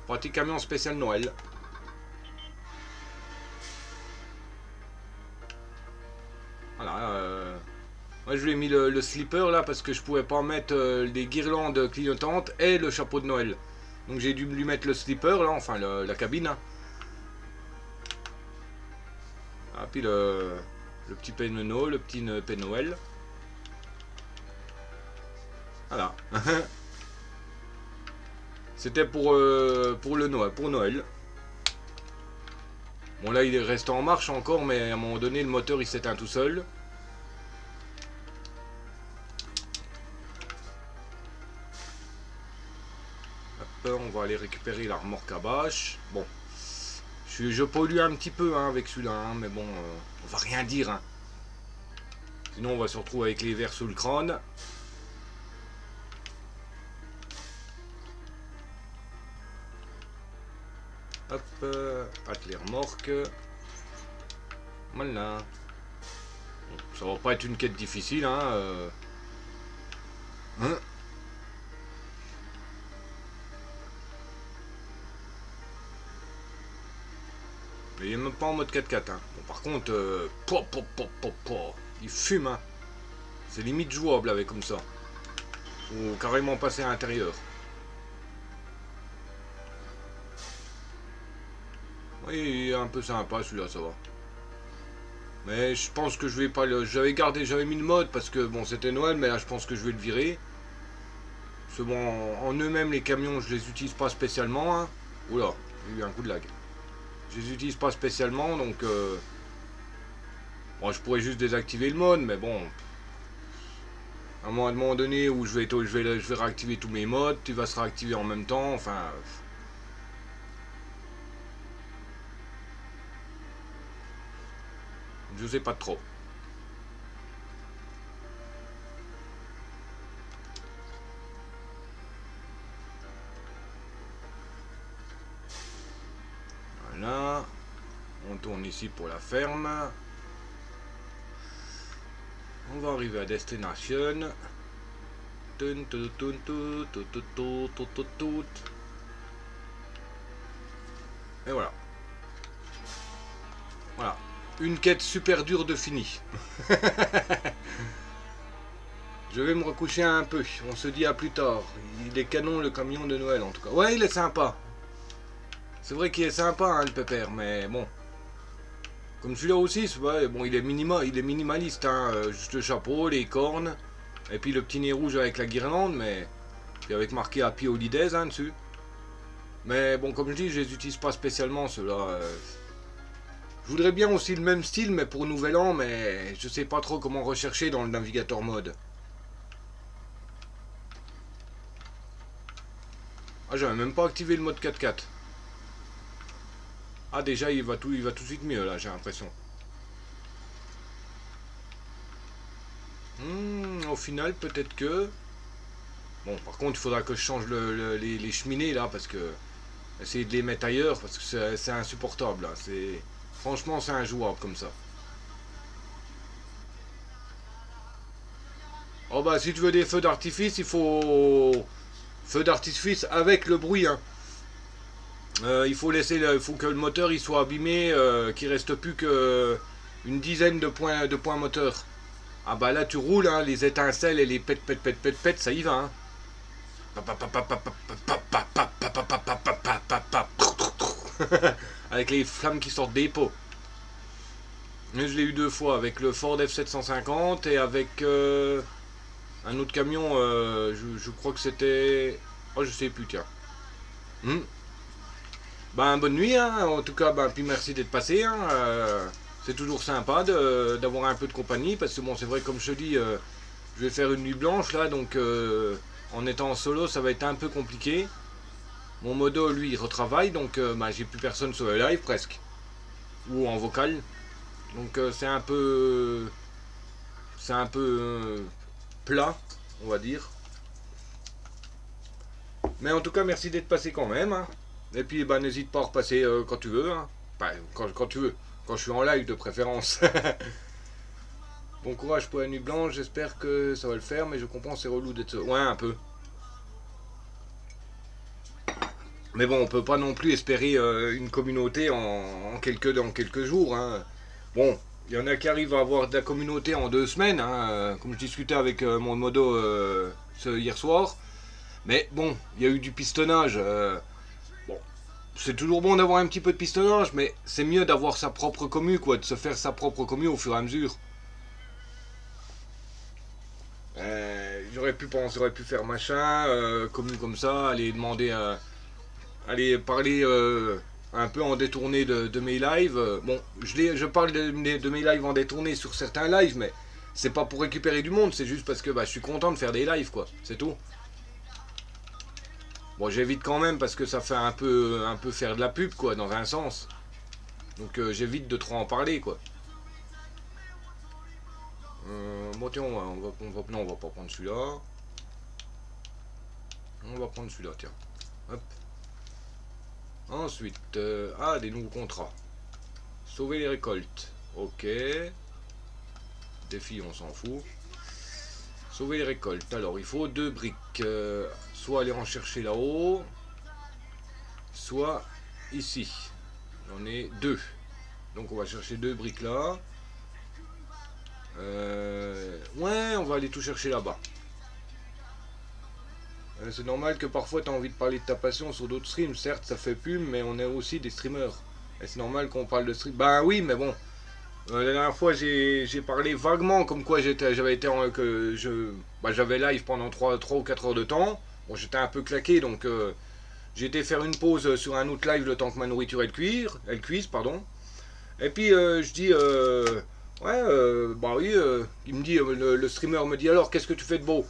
Petit camion spécial Noël. Voilà. Moi, je lui ai mis le slipper là parce que je pouvais pas mettre des guirlandes clignotantes et le chapeau de Noël. Donc j'ai dû lui mettre le slipper là, enfin la cabine. Hein. Ah, puis le petit Père-Noël, le petit Père Noël. Voilà. C'était pour le Noël, pour Noël. Bon là il est resté en marche encore, mais à un moment donné le moteur il s'éteint tout seul. Hop, on va aller récupérer la remorque à bâche. Bon, je pollue un petit peu hein, avec celui-là, hein, mais bon, on va rien dire. Hein. Sinon on va se retrouver avec les verres sous le crâne. Hop, atteler remorque. Voilà. Bon, ça va pas être une quête difficile, hein. Hein. Mais il est même pas en mode 4x4. Hein. Bon, par contre, il fume. Hein. C'est limite jouable avec comme ça. Ou carrément passer à l'intérieur. Oui, il est un peu sympa celui-là, ça va. Mais je pense que je vais pas le... J'avais mis le mode parce que bon c'était Noël, mais là je pense que je vais le virer. Parce que bon, en eux-mêmes les camions je les utilise pas spécialement. Hein. Oula, j'ai eu un coup de lag. Je les utilise pas spécialement donc... Bon, je pourrais juste désactiver le mode, mais bon... À un moment donné où je vais réactiver tous mes modes, tu vas se réactiver en même temps, enfin... Je sais pas trop. Voilà. On tourne ici pour la ferme. On va arriver à destination. Et voilà. Voilà. Une quête super dure de fini. Je vais me recoucher un peu. On se dit à plus tard. Il est canon le camion de Noël en tout cas. Ouais, il est sympa. C'est vrai qu'il est sympa hein, le pépère, mais bon. Comme celui-là aussi, ouais, bon, il est minimaliste. Hein, juste le chapeau, les cornes. Et puis le petit nez rouge avec la guirlande, mais... Puis avec marqué Happy Holidays hein, dessus. Mais bon, comme je dis, je les utilise pas spécialement ceux-là. Je voudrais bien aussi le même style, mais pour Nouvel An, mais je sais pas trop comment rechercher dans le navigateur mode. Ah, j'avais même pas activé le mode 4x4. Ah, déjà, il va tout de suite mieux, là, j'ai l'impression. Au final, peut-être que... Bon, par contre, il faudra que je change les cheminées, là, parce que... essayer de les mettre ailleurs parce que c'est insupportable. Hein. Franchement, c'est injouable comme ça. Oh bah si tu veux des feux d'artifice, il faut feux d'artifice avec le bruit. Hein. Il faut que le moteur il soit abîmé, qu'il reste plus que une dizaine de points moteurs. Ah bah là tu roules, hein, les étincelles et les pète, ça y va. Hein. Avec les flammes qui sortent des pots. Mais je l'ai eu 2 fois avec le Ford F750 et avec un autre camion, je crois que c'était... Oh je sais plus tiens. Ben bonne nuit hein. En tout cas ben puis merci d'être passé hein. C'est toujours sympa d'avoir un peu de compagnie parce que bon c'est vrai comme je te dis je vais faire une nuit blanche là donc en étant en solo ça va être un peu compliqué. Mon modo lui il retravaille donc ben, j'ai plus personne sur le live presque ou en vocal donc c'est un peu plat on va dire mais en tout cas merci d'être passé quand même hein. Et puis bah n'hésite pas à repasser quand tu veux hein. Enfin, quand tu veux quand je suis en live de préférence. Bon courage pour la nuit blanche, j'espère que ça va le faire, mais je comprends c'est relou d'être... Ouais un peu. Mais bon on peut pas non plus espérer une communauté dans quelques jours hein. Bon, il y en a qui arrivent à avoir de la communauté en 2 semaines, hein, comme je discutais avec mon modo hier soir. Mais bon, il y a eu du pistonnage. Bon, c'est toujours bon d'avoir un petit peu de pistonnage, mais c'est mieux d'avoir sa propre commu, quoi, de se faire sa propre commu au fur et à mesure. J'aurais pu faire machin, commu comme ça, aller demander, aller parler un peu en détourné de mes lives. Bon, je parle de mes lives en détourné sur certains lives, mais c'est pas pour récupérer du monde, c'est juste parce que bah, je suis content de faire des lives, quoi, c'est tout. Bon, j'évite quand même parce que ça fait un peu faire de la pub, quoi, dans un sens. Donc j'évite de trop en parler, quoi. Bon, tiens, non, on va pas prendre celui-là. On va prendre celui-là, tiens. Hop. Ensuite, des nouveaux contrats. Sauver les récoltes. Ok. Défi, on s'en fout. Sauver les récoltes. Alors, il faut 2 briques. Soit aller en chercher là-haut, soit ici. J'en ai 2. Donc, on va chercher 2 briques là. Ouais, on va aller tout chercher là-bas. C'est normal que parfois tu as envie de parler de ta passion sur d'autres streams. Certes, ça fait pub, mais on est aussi des streamers. Et c'est normal qu'on parle de stream. Ben oui, mais bon. La dernière fois, j'ai parlé vaguement comme quoi j'avais été j'avais live pendant 3 ou 4 heures de temps. Bon, j'étais un peu claqué, donc j'ai été faire une pause sur un autre live le temps que ma nourriture elle cuise, pardon. Et puis je dis, bah oui, il me dit, le streamer me dit alors, qu'est-ce que tu fais de beau?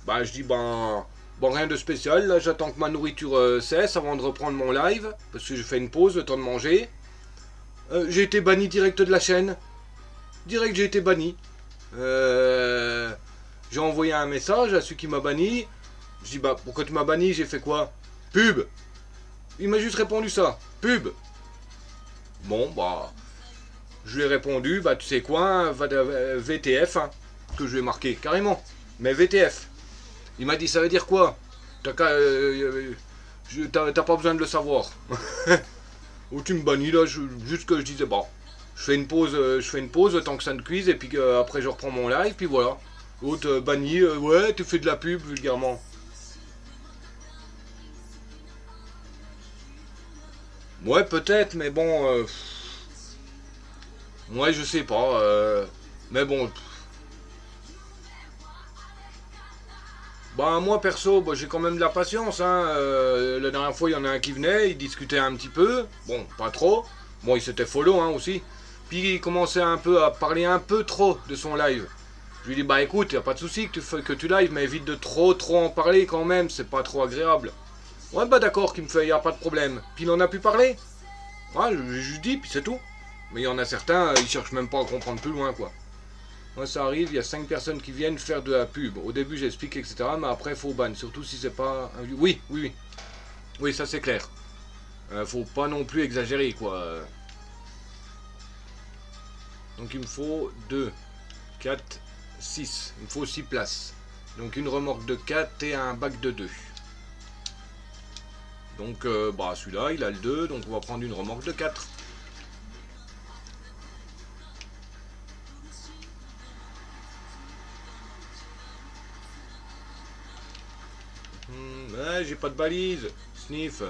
Bah je dis, ben, bon rien de spécial, là j'attends que ma nourriture cesse avant de reprendre mon live, parce que je fais une pause, le temps de manger. J'ai été banni direct de la chaîne. Direct, j'ai été banni. J'ai envoyé un message à celui qui m'a banni. Je dis, bah, pourquoi tu m'as banni? J'ai fait quoi? Pub. Il m'a juste répondu ça. Pub. Bon, bah, je lui ai répondu, bah, tu sais quoi, VTF, hein, que je lui ai marqué, carrément. Mais VTF. Il m'a dit, ça veut dire quoi? T'as pas besoin de le savoir. Ou tu me bannis là, juste que je disais, bon, je fais une pause le temps que ça ne cuise, et puis après je reprends mon live, puis voilà. L'autre banni, ouais, tu fais de la pub vulgairement. Ouais, peut-être, mais bon, ouais, je sais pas, mais bon. Bah moi perso, bah, j'ai quand même de la patience. Hein. La dernière fois, il y en a un qui venait, il discutait un petit peu. Bon, pas trop. Bon, il s'était follow hein, aussi. Puis il commençait un peu à parler un peu trop de son live. Je lui dis, bah écoute, y a pas de souci que tu live, mais évite de trop en parler quand même, c'est pas trop agréable. Ouais, bah d'accord, qu'il me fait, y a pas de problème. Puis il en a pu parler. Ouais, je lui dis, puis c'est tout. Mais il y en a certains, ils cherchent même pas à comprendre plus loin, quoi. Moi ça arrive, il y a 5 personnes qui viennent faire de la pub. Au début j'explique etc. Mais après faut ban. Surtout si c'est pas un... Oui, ça c'est clair. Faut pas non plus exagérer quoi. Donc il me faut 2, 4, 6. Il me faut 6 places. Donc une remorque de 4 et un bac de 2. Donc bah celui-là il a le 2, donc on va prendre une remorque de 4. Ouais, j'ai pas de balise. Sniff.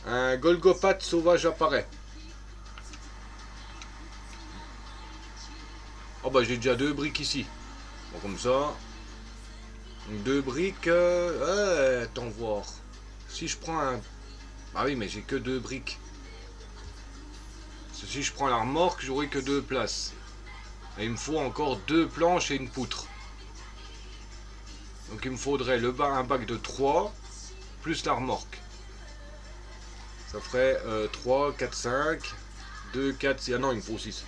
Un Golgopath sauvage apparaît. Oh bah j'ai déjà 2 briques ici. Bon comme ça. 2 briques. Attends voir. Si je prends un... Ah oui mais j'ai que 2 briques. Si je prends la remorque, j'aurai que 2 places. Et il me faut encore 2 planches et une poutre. Donc il me faudrait un bac de 3 plus la remorque. Ça ferait 3, 4, 5, 2, 4, 6. Ah non, il me faut 6.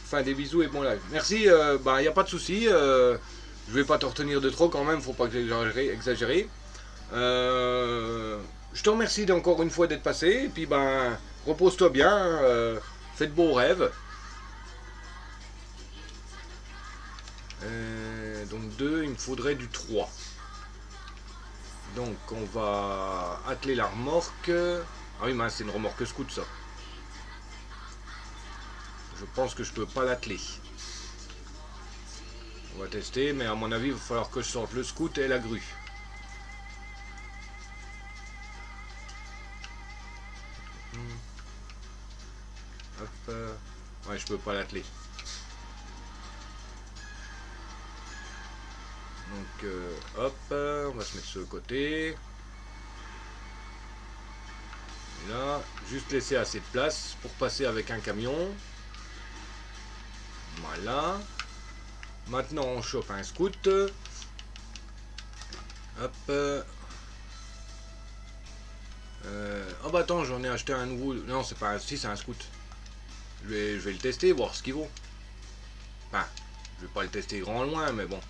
Fin des bisous et bon live. Merci, bah il n'y a pas de souci. Je vais pas te retenir de trop quand même, faut pas exagérer. Je te remercie encore une fois d'être passé. Et puis ben, repose-toi bien, fais de beaux rêves. Donc 2, il me faudrait du 3. Donc on va atteler la remorque. Ah oui, c'est une remorque scout ça. Je pense que je peux pas l'atteler. On va tester, mais à mon avis, il va falloir que je sorte le scout et la grue. Hop. Ouais, je peux pas l'atteler. Donc, hop, on va se mettre sur le côté. Et là, juste laisser assez de place pour passer avec un camion. Voilà. Maintenant, on chope un scout. Hop. Oh bah attends, j'en ai acheté un nouveau. Non, c'est pas un... Si, c'est un scout. Je vais le tester, voir ce qu'il vaut. Enfin, je vais pas le tester grand loin, mais bon.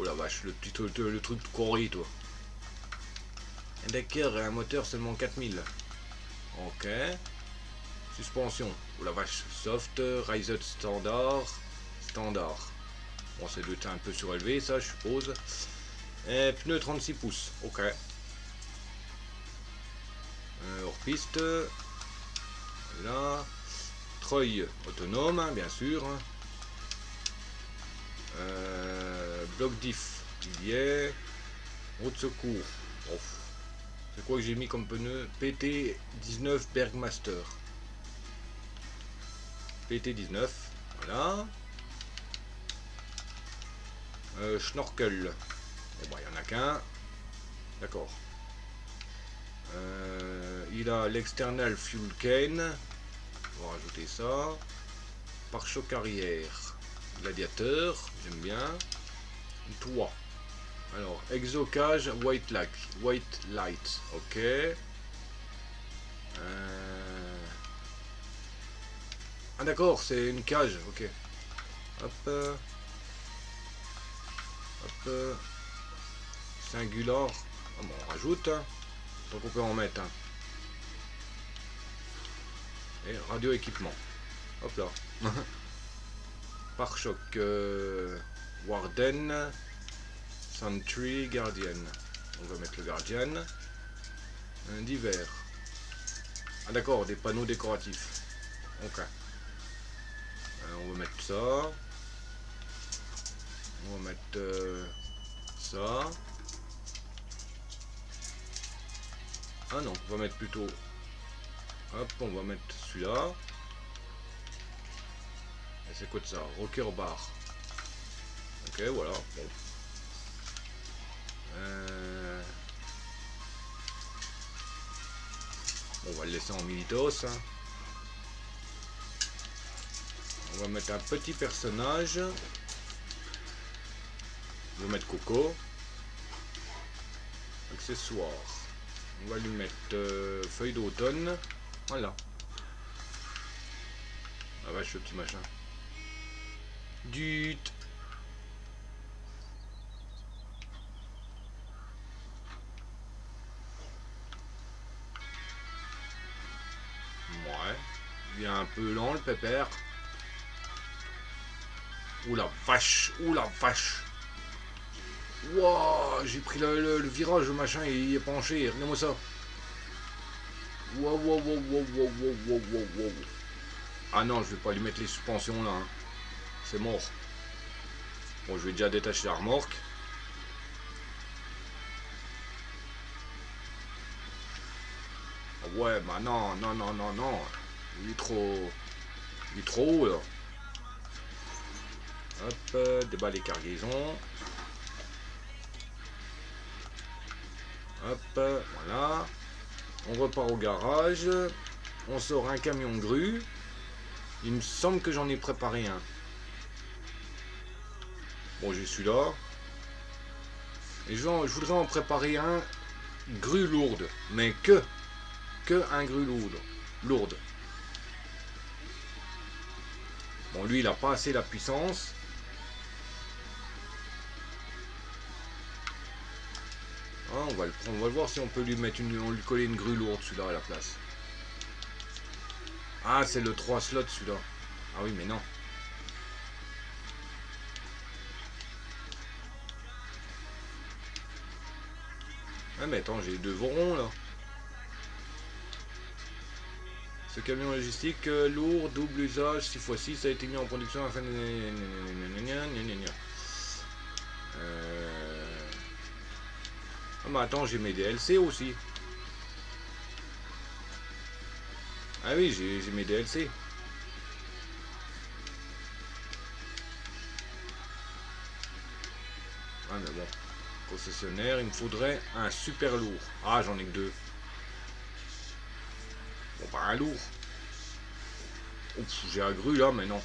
Oh la vache, le truc de Corée, toi. D'accord, un moteur seulement 4000. Ok. Suspension. Oh la vache, soft, Rised standard. Standard. Bon, c'est un peu surélevé, ça, je suppose. Et pneu 36 pouces. Ok. Hors piste. Là. Treuil autonome, hein, bien sûr. Bloc diff. Il y est. Route de secours. Oh. C'est quoi que j'ai mis comme pneu? PT19 Bergmaster. PT19. Voilà. Schnorkel. Bon, bah, il n'y en a qu'un. D'accord. Il a l'external fuel cane. On va rajouter ça. Pare-choc arrière. Gladiateur. J'aime bien. Toit. Alors, exocage white light. Ok. Ah d'accord, c'est une cage. Ok. Hop. Hop. Singular. Ah bon, on rajoute. Hein. Donc on peut en mettre. Hein. Et radio équipement. Hop là. Pare-choc. Warden. Sentry. Guardian. On va mettre le Guardian. Un d'hiver. Ah d'accord, des panneaux décoratifs. Ok. On va mettre ça. On va mettre ça. Ah non, on va mettre plutôt... Hop, on va mettre celui-là. Et c'est quoi de ça? Rocker bar. Ok, voilà. Bon. On va le laisser en militos. Hein. On va mettre un petit personnage. On va mettre Coco. Accessoires. On va lui mettre feuille d'automne. Voilà. Ah vache, ce petit machin. Dut. est un peu lent le pépère. Ouh la vache, ouh la vache. Wouah, j'ai pris le virage, le machin, il est penché, regarde-moi ça. Wow, wow, wow, wow, wow, wow, wow, wow, wow. Ah non, je vais pas lui mettre les suspensions là. Hein. C'est mort. Bon, je vais déjà détacher la remorque. Oh ouais, bah non, non, non, non, non. Il est trop haut là. Hop, débat les cargaisons. Hop, voilà. On repart au garage. On sort un camion grue. Il me semble que j'en ai préparé un. Bon, j'ai celui-là. Et je voudrais en préparer un grue lourde. Mais que un grue lourde. Bon, lui, il n'a pas assez la puissance. Ah, on va le prendre. On va voir si on peut lui mettre on lui coller une grue lourde celui-là à la place. Ah, c'est le 3 slots celui-là. Ah oui, mais non. Ah, mais attends, j'ai deux vorons là. Ce camion logistique lourd, double usage, 6x6 a été mis en production afin de... Ah, mais attends, j'ai mes DLC aussi. Ah oui, j'ai mes DLC. Ah mais bon. Concessionnaire, il me faudrait un super lourd. Ah, j'en ai que deux. Bon, pas un lourd. J'ai un grue là, mais non.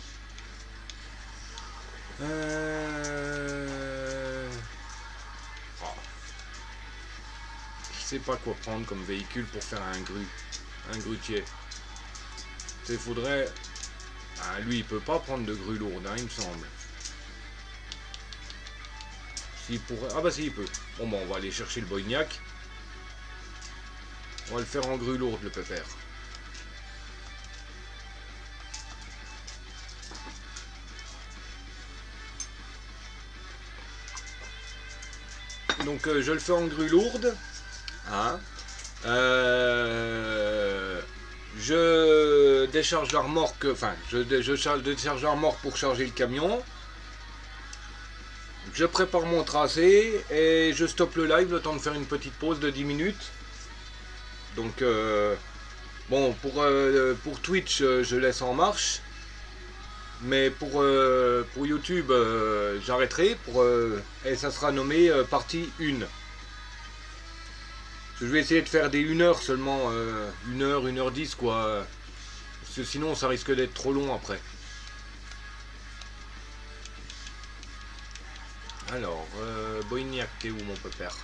Oh. Je sais pas quoi prendre comme véhicule pour faire un grutier. Il faudrait... Ah, lui, il peut pas prendre de grue lourde, hein, il me semble. S'il pourrait... Ah bah si, il peut. Bon, bah, on va aller chercher le Boignac. On va le faire en grue lourde, le pépère. Donc, je le fais en grue lourde. Hein. Je décharge la remorque, enfin, je décharge la remorque pour charger le camion. Je prépare mon tracé et je stoppe le live le temps de faire une petite pause de 10 minutes. Donc, bon, pour Twitch, je laisse en marche. Mais pour YouTube, j'arrêterai et ça sera nommé partie 1. Je vais essayer de faire des 1 heure seulement, 1 heure, 1 heure 10 quoi. Parce que sinon ça risque d'être trop long après. Alors, Boignac, t'es où mon pépère?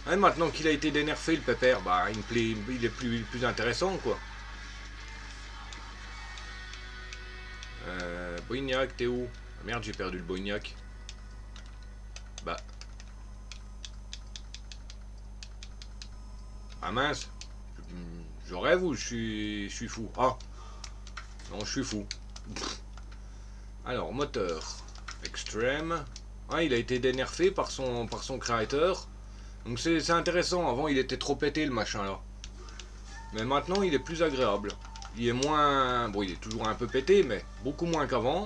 Ah, maintenant qu'il a été dénerfé le pépère, bah il est plus intéressant quoi. Boignac, t'es où? Merde, j'ai perdu le Boignac. Bah. Ah mince. Je rêve ou je suis fou? Ah. Non, je suis fou. Alors, moteur. Extreme. Ah, il a été dénerfé par son créateur. Donc c'est intéressant. Avant, il était trop pété le machin là. Mais maintenant, il est plus agréable. Il est moins... Bon, il est toujours un peu pété, mais beaucoup moins qu'avant.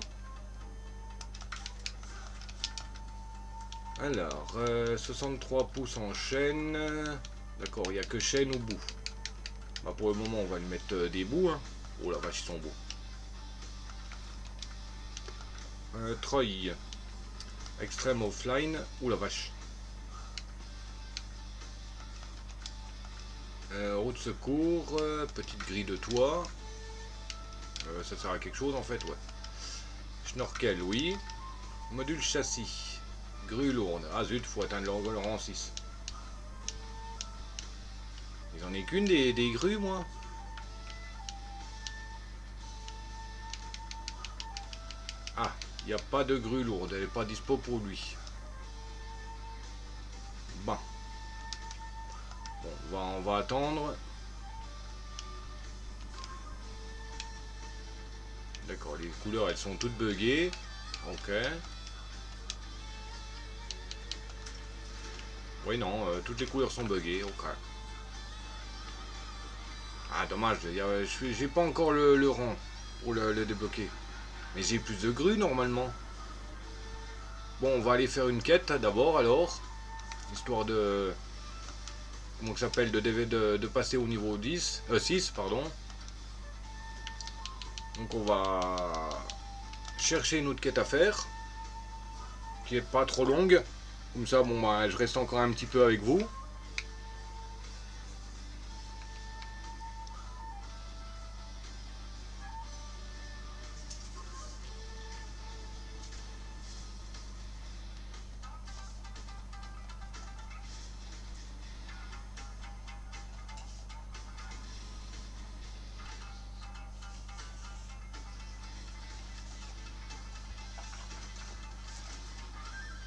Alors, 63 pouces en chaîne. D'accord, il n'y a que chaîne au bout. Bah, pour le moment, on va lui mettre des bouts. Hein. Oh la vache, ils sont beaux. Troy. Extreme offline. Oh la vache. Route secours. Petite grille de toit. Ça sert à quelque chose en fait, ouais. Schnorkel, oui. Module châssis. Grue lourde. Ah zut, faut atteindre le rang 6. J'en ai qu'une des grues, moi. Ah, il n'y a pas de grue lourde. Elle n'est pas dispo pour lui. Bon. Bon, on va attendre. d'accord, les couleurs elles sont toutes buggées. Ok. Oui, non, toutes les couleurs sont buggées. Ok. Ah, dommage, j'ai pas encore le rang pour le débloquer. Mais j'ai plus de grues normalement. Bon, on va aller faire une quête d'abord alors. Histoire de... Comment ça s'appelle, de passer au niveau 6, pardon. Donc on va chercher une autre quête à faire. Qui est pas trop longue. Comme ça, bon bah je reste encore un petit peu avec vous.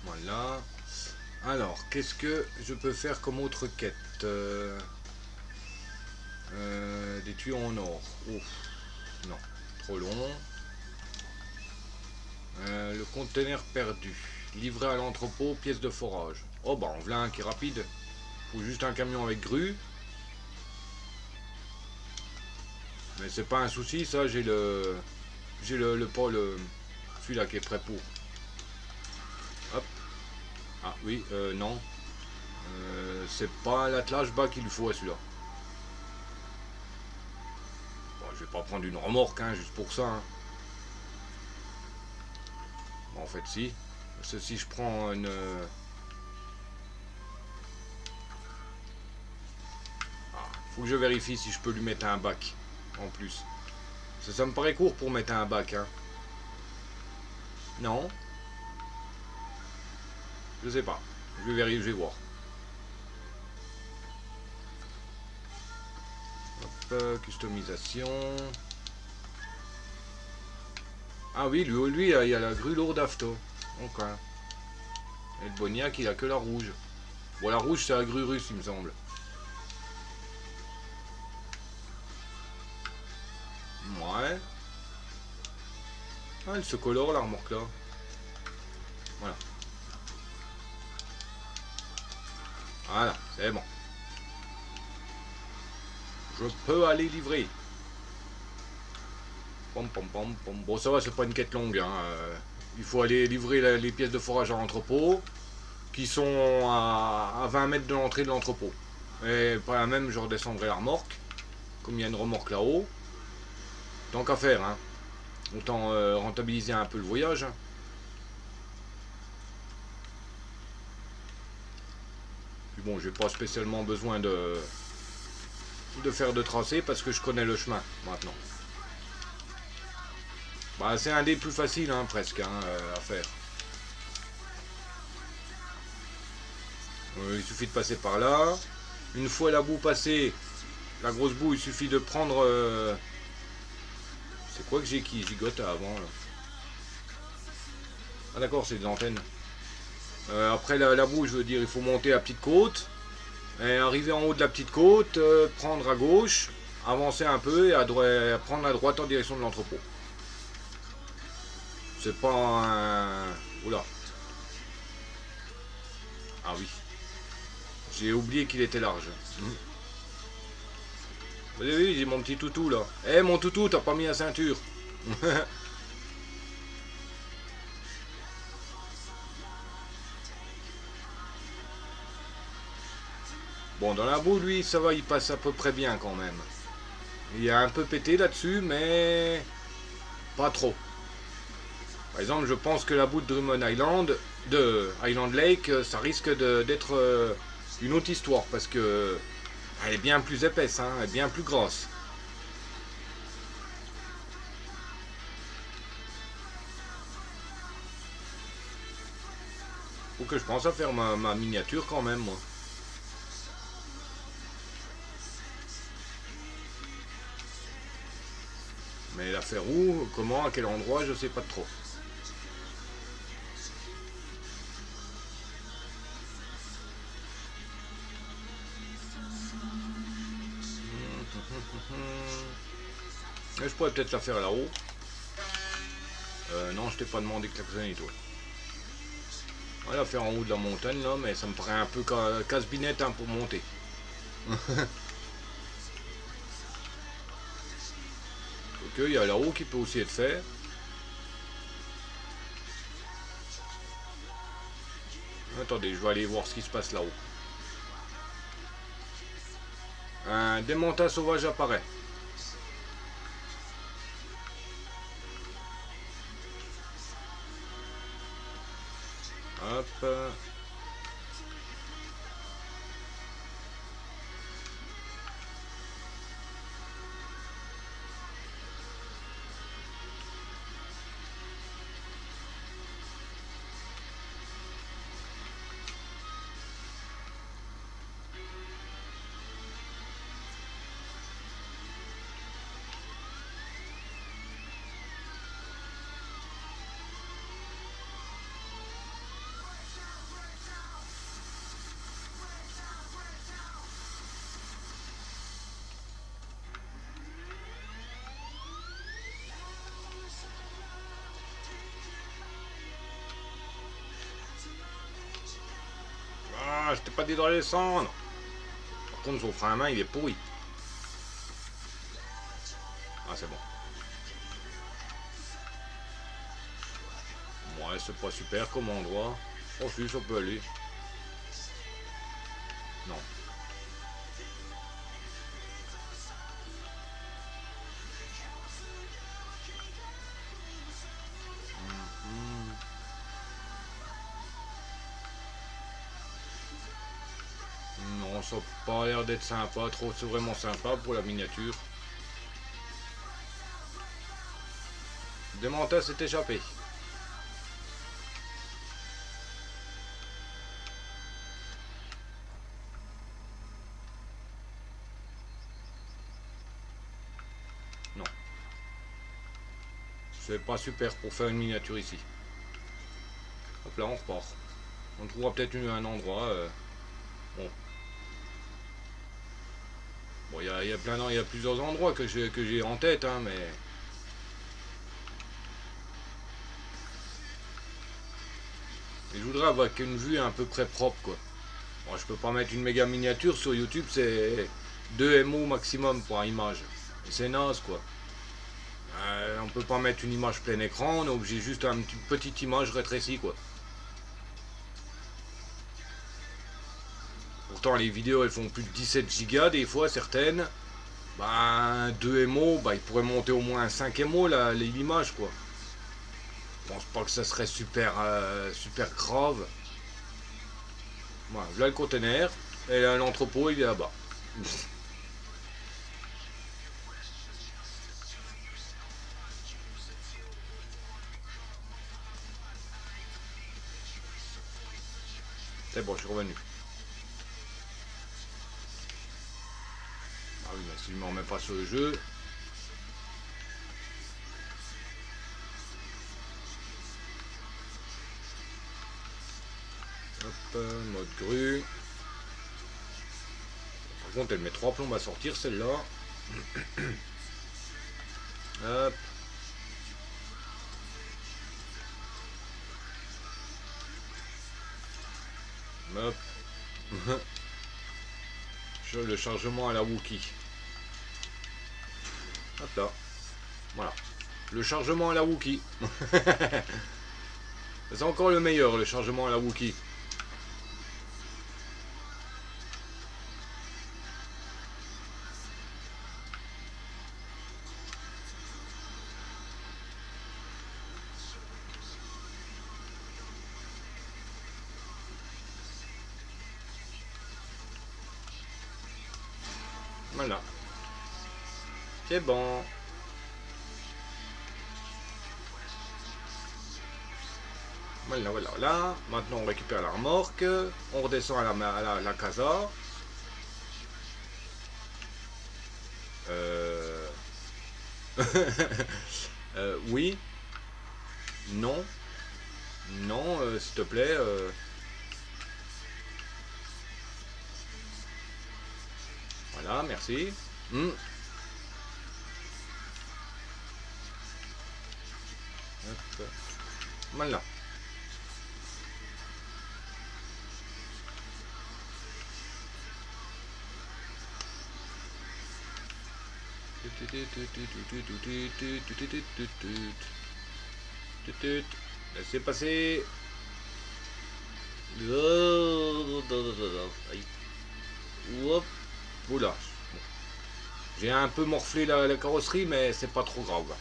Voilà. Alors, qu'est-ce que je peux faire comme autre quête des tuyaux en or. Ouf. Non, trop long. Le conteneur perdu. Livré à l'entrepôt, pièce de forage. Oh bah, on voilà un qui est rapide. Faut juste un camion avec grue. Mais c'est pas un souci, ça, j'ai le... J'ai le celui-là qui est prêt pour. Hop. Ah oui, non. C'est pas l'attelage bas qu'il lui faut à celui-là. Bon, je vais pas prendre une remorque, hein, juste pour ça. Hein. Bon, en fait, si. Parce que si je prends une... faut que je vérifie si je peux lui mettre un bac en plus. Ça me paraît court pour mettre un bac. Hein. Non. Je sais pas. Je vais vérifier, je vais voir. Hop, customisation. Ah oui, lui il y a la grue lourde afto. Ok. Et le Boniac, il a que la rouge. Bon, la rouge, c'est la grue russe, il me semble. Ouais. Ah, elle se colore, la remorque là. Voilà. Voilà, c'est bon. Je peux aller livrer. Pom, pom, pom, pom. Bon, ça va, c'est pas une quête longue. Hein. Il faut aller livrer les pièces de forage à l'entrepôt, qui sont à 20 mètres de l'entrée de l'entrepôt. Et par là même, je redescendrai la remorque, comme il y a une remorque là-haut. Tant qu'à faire, hein. Autant rentabiliser un peu le voyage. Hein. Puis bon, j'ai pas spécialement besoin de faire de tracé parce que je connais le chemin maintenant. Bah, c'est un des plus faciles, hein, presque, hein, à faire. Il suffit de passer par là. Une fois la boue passée, la grosse boue, il suffit de prendre... C'est quoi que j'ai qui gigote avant là? Ah d'accord, c'est des antennes. Après la boue, je veux dire, il faut monter à petite côte. Et arriver en haut de la petite côte, prendre à gauche, avancer un peu et prendre à droite en direction de l'entrepôt. C'est pas un... Oula. Ah oui. J'ai oublié qu'il était large. Oui, oui, j'ai mon petit toutou là. Eh mon toutou, t'as pas mis la ceinture. Bon, dans la boue, lui, ça va, il passe à peu près bien quand même. Il a un peu pété là-dessus, mais pas trop. Par exemple, je pense que la boue de Drummond Island, de Island Lake, ça risque d'être une autre histoire parce que elle est bien plus épaisse, hein, elle est bien plus grosse. Faut que je pense à faire ma miniature quand même, moi. Mais la faire où, comment, à quel endroit, je sais pas trop. Je pourrais peut-être la faire là-haut. je t'ai pas demandé de klaxonner toi. On va la faire en haut de la montagne là, mais ça me paraît un peu casse-binette hein, pour monter. Ok, il y a là-haut qui peut aussi être fait. Attendez, je vais aller voir ce qui se passe là-haut. Un démenta sauvage apparaît. Hop. Ah, je t'ai pas dit de redescendre. Par contre, son frein à main, il est pourri. Ah, c'est bon. Ouais, c'est pas super comme endroit. Oh, si, ça peut aller. Non. Non, ça n'a pas l'air d'être sympa. Trop, c'est vraiment sympa pour la miniature. Démenta s'est échappé. Non. C'est pas super pour faire une miniature ici. Hop là, on repart. On trouvera peut-être un endroit. Bon. Bon, il y a plusieurs endroits que j'ai en tête, hein, mais. Et je voudrais avoir une vue à peu près propre, quoi. Bon, je peux pas mettre une méga miniature sur YouTube, c'est 2 MO maximum pour image. Et c'est naze, quoi. On peut pas mettre une image plein écran, donc j'ai juste une petite image rétrécie, quoi. Pourtant, les vidéos, elles font plus de 17 Go des fois, certaines. Ben, 2 MO, ben, ils pourraient monter au moins 5 MO, l'image, quoi. Je pense pas que ça serait super grave. Voilà, là le conteneur, et l'entrepôt, il est là-bas. C'est bon, je suis revenu. Ah oui, mais si je me remets pas sur le jeu. Hop, mode grue. Par contre, elle met 3 plombes à sortir, celle-là. Hop. Hop. Le chargement à la Wookie. Hop là. Voilà. Le chargement à la Wookie. C'est encore le meilleur, le chargement à la Wookie. Voilà. C'est bon. Voilà, voilà, voilà. Maintenant, on récupère la remorque. On redescend à la casa. Oui. Non. Non, s'il te plaît. Voilà, merci. Hop. Voilà. Laissez passer. Aïe. Hop. Oula. J'ai un peu morflé la carrosserie, mais c'est pas trop grave.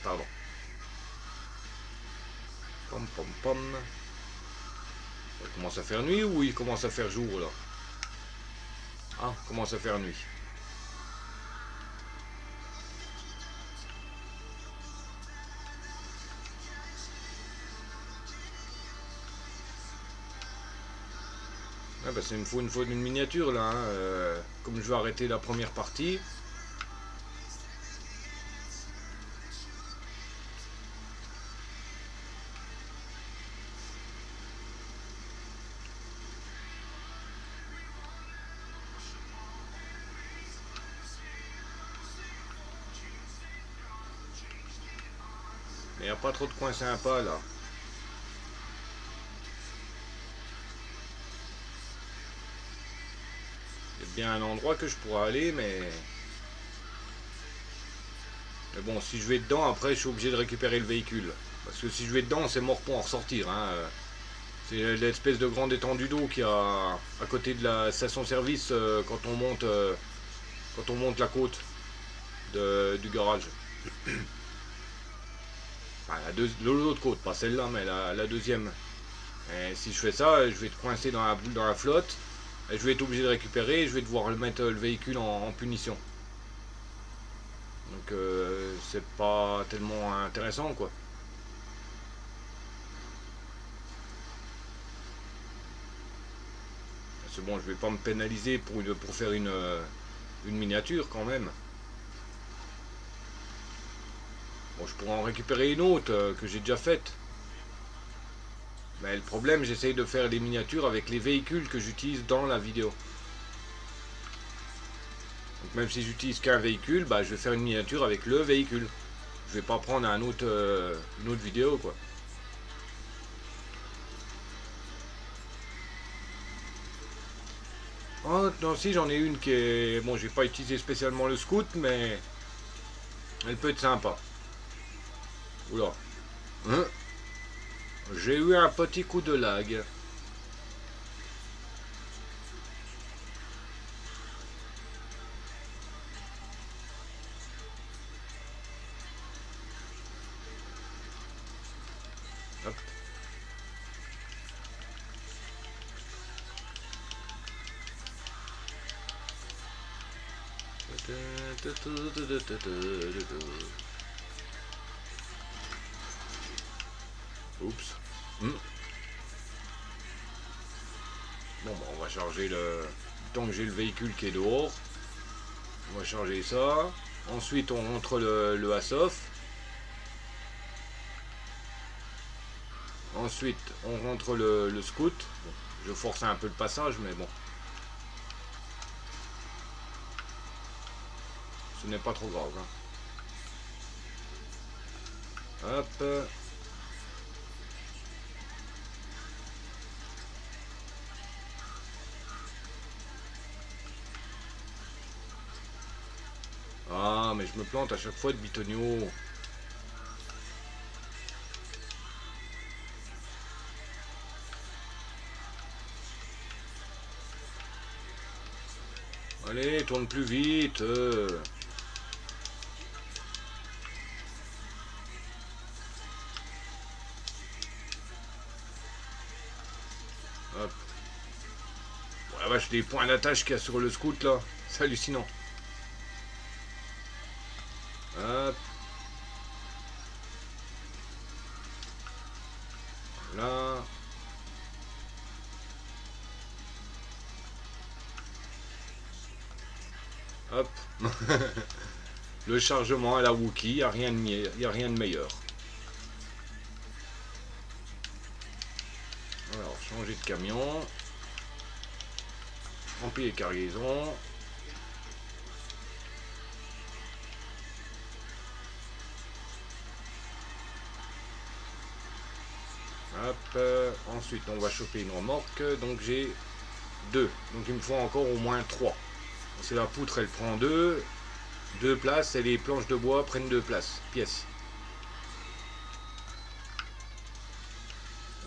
Pardon. Pom pom pom. Il commence à faire nuit ou il commence à faire jour là? Ah, il commence à faire nuit. Ah bah c'est une faute d'une miniature là. Hein. Comme je vais arrêter la première partie. Mais il n'y a pas trop de coins sympas là. Il y a bien un endroit que je pourrais aller, mais... Mais bon, si je vais dedans, après je suis obligé de récupérer le véhicule. Parce que si je vais dedans, c'est mort pour en ressortir. Hein. C'est l'espèce de grande étendue d'eau qu'il y a à côté de la station-service quand on monte la côte du garage. Enfin, l'autre côte, pas celle-là, mais la deuxième. Et si je fais ça, je vais être coincé dans la flotte. Et je vais être obligé de récupérer et je vais devoir mettre le véhicule en punition. Donc c'est pas tellement intéressant quoi. C'est bon, je vais pas me pénaliser pour faire une miniature quand même. Bon, je pourrais en récupérer une autre que j'ai déjà faite. Mais le problème, j'essaye de faire des miniatures avec les véhicules que j'utilise dans la vidéo. Donc même si j'utilise qu'un véhicule, bah, je vais faire une miniature avec le véhicule. Je vais pas prendre une autre vidéo quoi. Oh non, si j'en ai une qui est... Bon, j'ai pas utilisé spécialement le scout, mais elle peut être sympa. Oula. Hein, j'ai eu un petit coup de lag. Hop. Oups. Bon, bah, on va charger le... Tant que j'ai le véhicule qui est dehors, on va charger ça. Ensuite, on rentre le Asof. Ensuite, on rentre le scout. Bon, je force un peu le passage, mais bon. Ce n'est pas trop grave. Hein. Hop. Ah, mais je me plante à chaque fois de bitonio. Allez, tourne plus vite. Hop. Bon, la vache, les points d'attache qu'il y a sur le scout là, c'est hallucinant. Hop. Là. Hop. Le chargement à la Wookie, il n'y a rien de meilleur. Alors, changer de camion. Remplir les cargaisons. Hop, ensuite on va choper une remorque, donc j'ai 2, donc il me faut encore au moins 3. C'est la poutre, elle prend 2 places et les planches de bois prennent 2 pièces.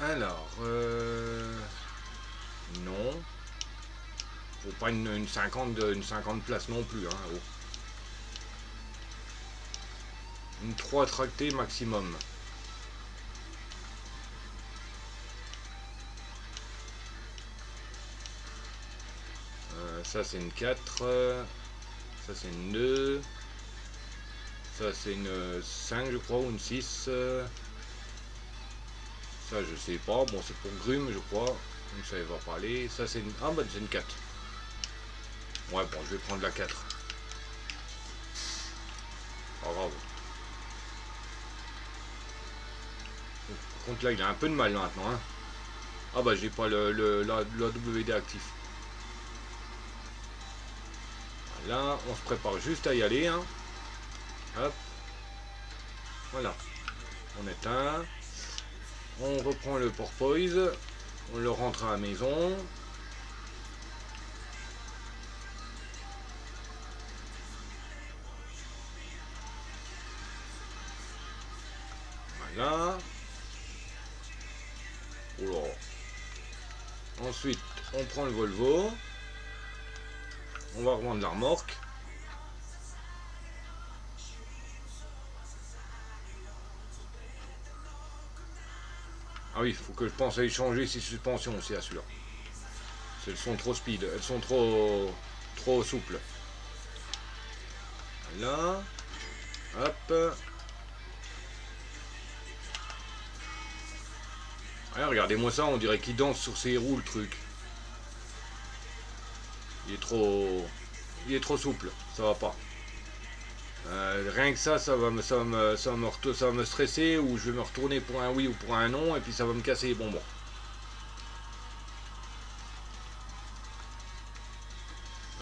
Alors, non, faut pas une 50 places non plus, hein. Oh. Une 3 tractée maximum. Ça c'est une 4, ça c'est une 2, ça c'est une 5 je crois, ou une 6, ça je sais pas, bon c'est pour grume je crois, donc ça va pas aller, ça c'est une... ah bah c'est une 4. Ouais bon je vais prendre la 4. Pas grave. Par contre là il a un peu de mal maintenant, hein. Ah bah j'ai pas la WD actif. Là, on se prépare juste à y aller, hein. Hop. Voilà. On éteint. On reprend le porpoise. On le rentre à la maison. Voilà. Oh. Ensuite, on prend le Volvo. On va revendre la remorque. Ah oui, il faut que je pense à y changer ces suspensions aussi à celui-là. Elles sont trop speed, elles sont trop souples. Là. Hop. Ah, regardez-moi ça, on dirait qu'il danse sur ses roues le truc. Il est trop souple, ça va pas. Rien que ça, ça va me stresser, ou je vais me retourner pour un oui ou pour un non, et puis ça va me casser les bonbons.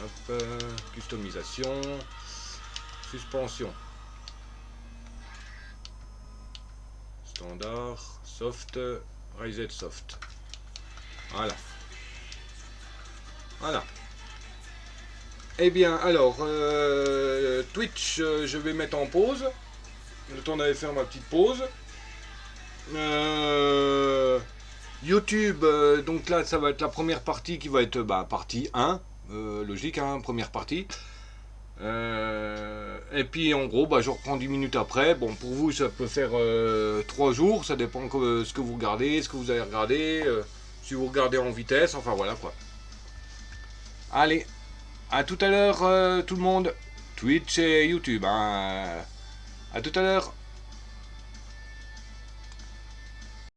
Hop, customisation, suspension, standard, soft, Raised soft. Voilà. Voilà. Eh bien, alors, Twitch, je vais mettre en pause. Le temps d'aller faire ma petite pause. YouTube, donc là, ça va être la première partie qui va être partie 1. Logique, hein, première partie. Et puis, en gros, je reprends 10 minutes après. Bon, pour vous, ça peut faire 3 jours. Ça dépend ce que vous regardez, ce que vous avez regardé. Si vous regardez en vitesse, enfin voilà quoi. Allez. A tout à l'heure tout le monde, Twitch et YouTube. Hein. À tout à l'heure.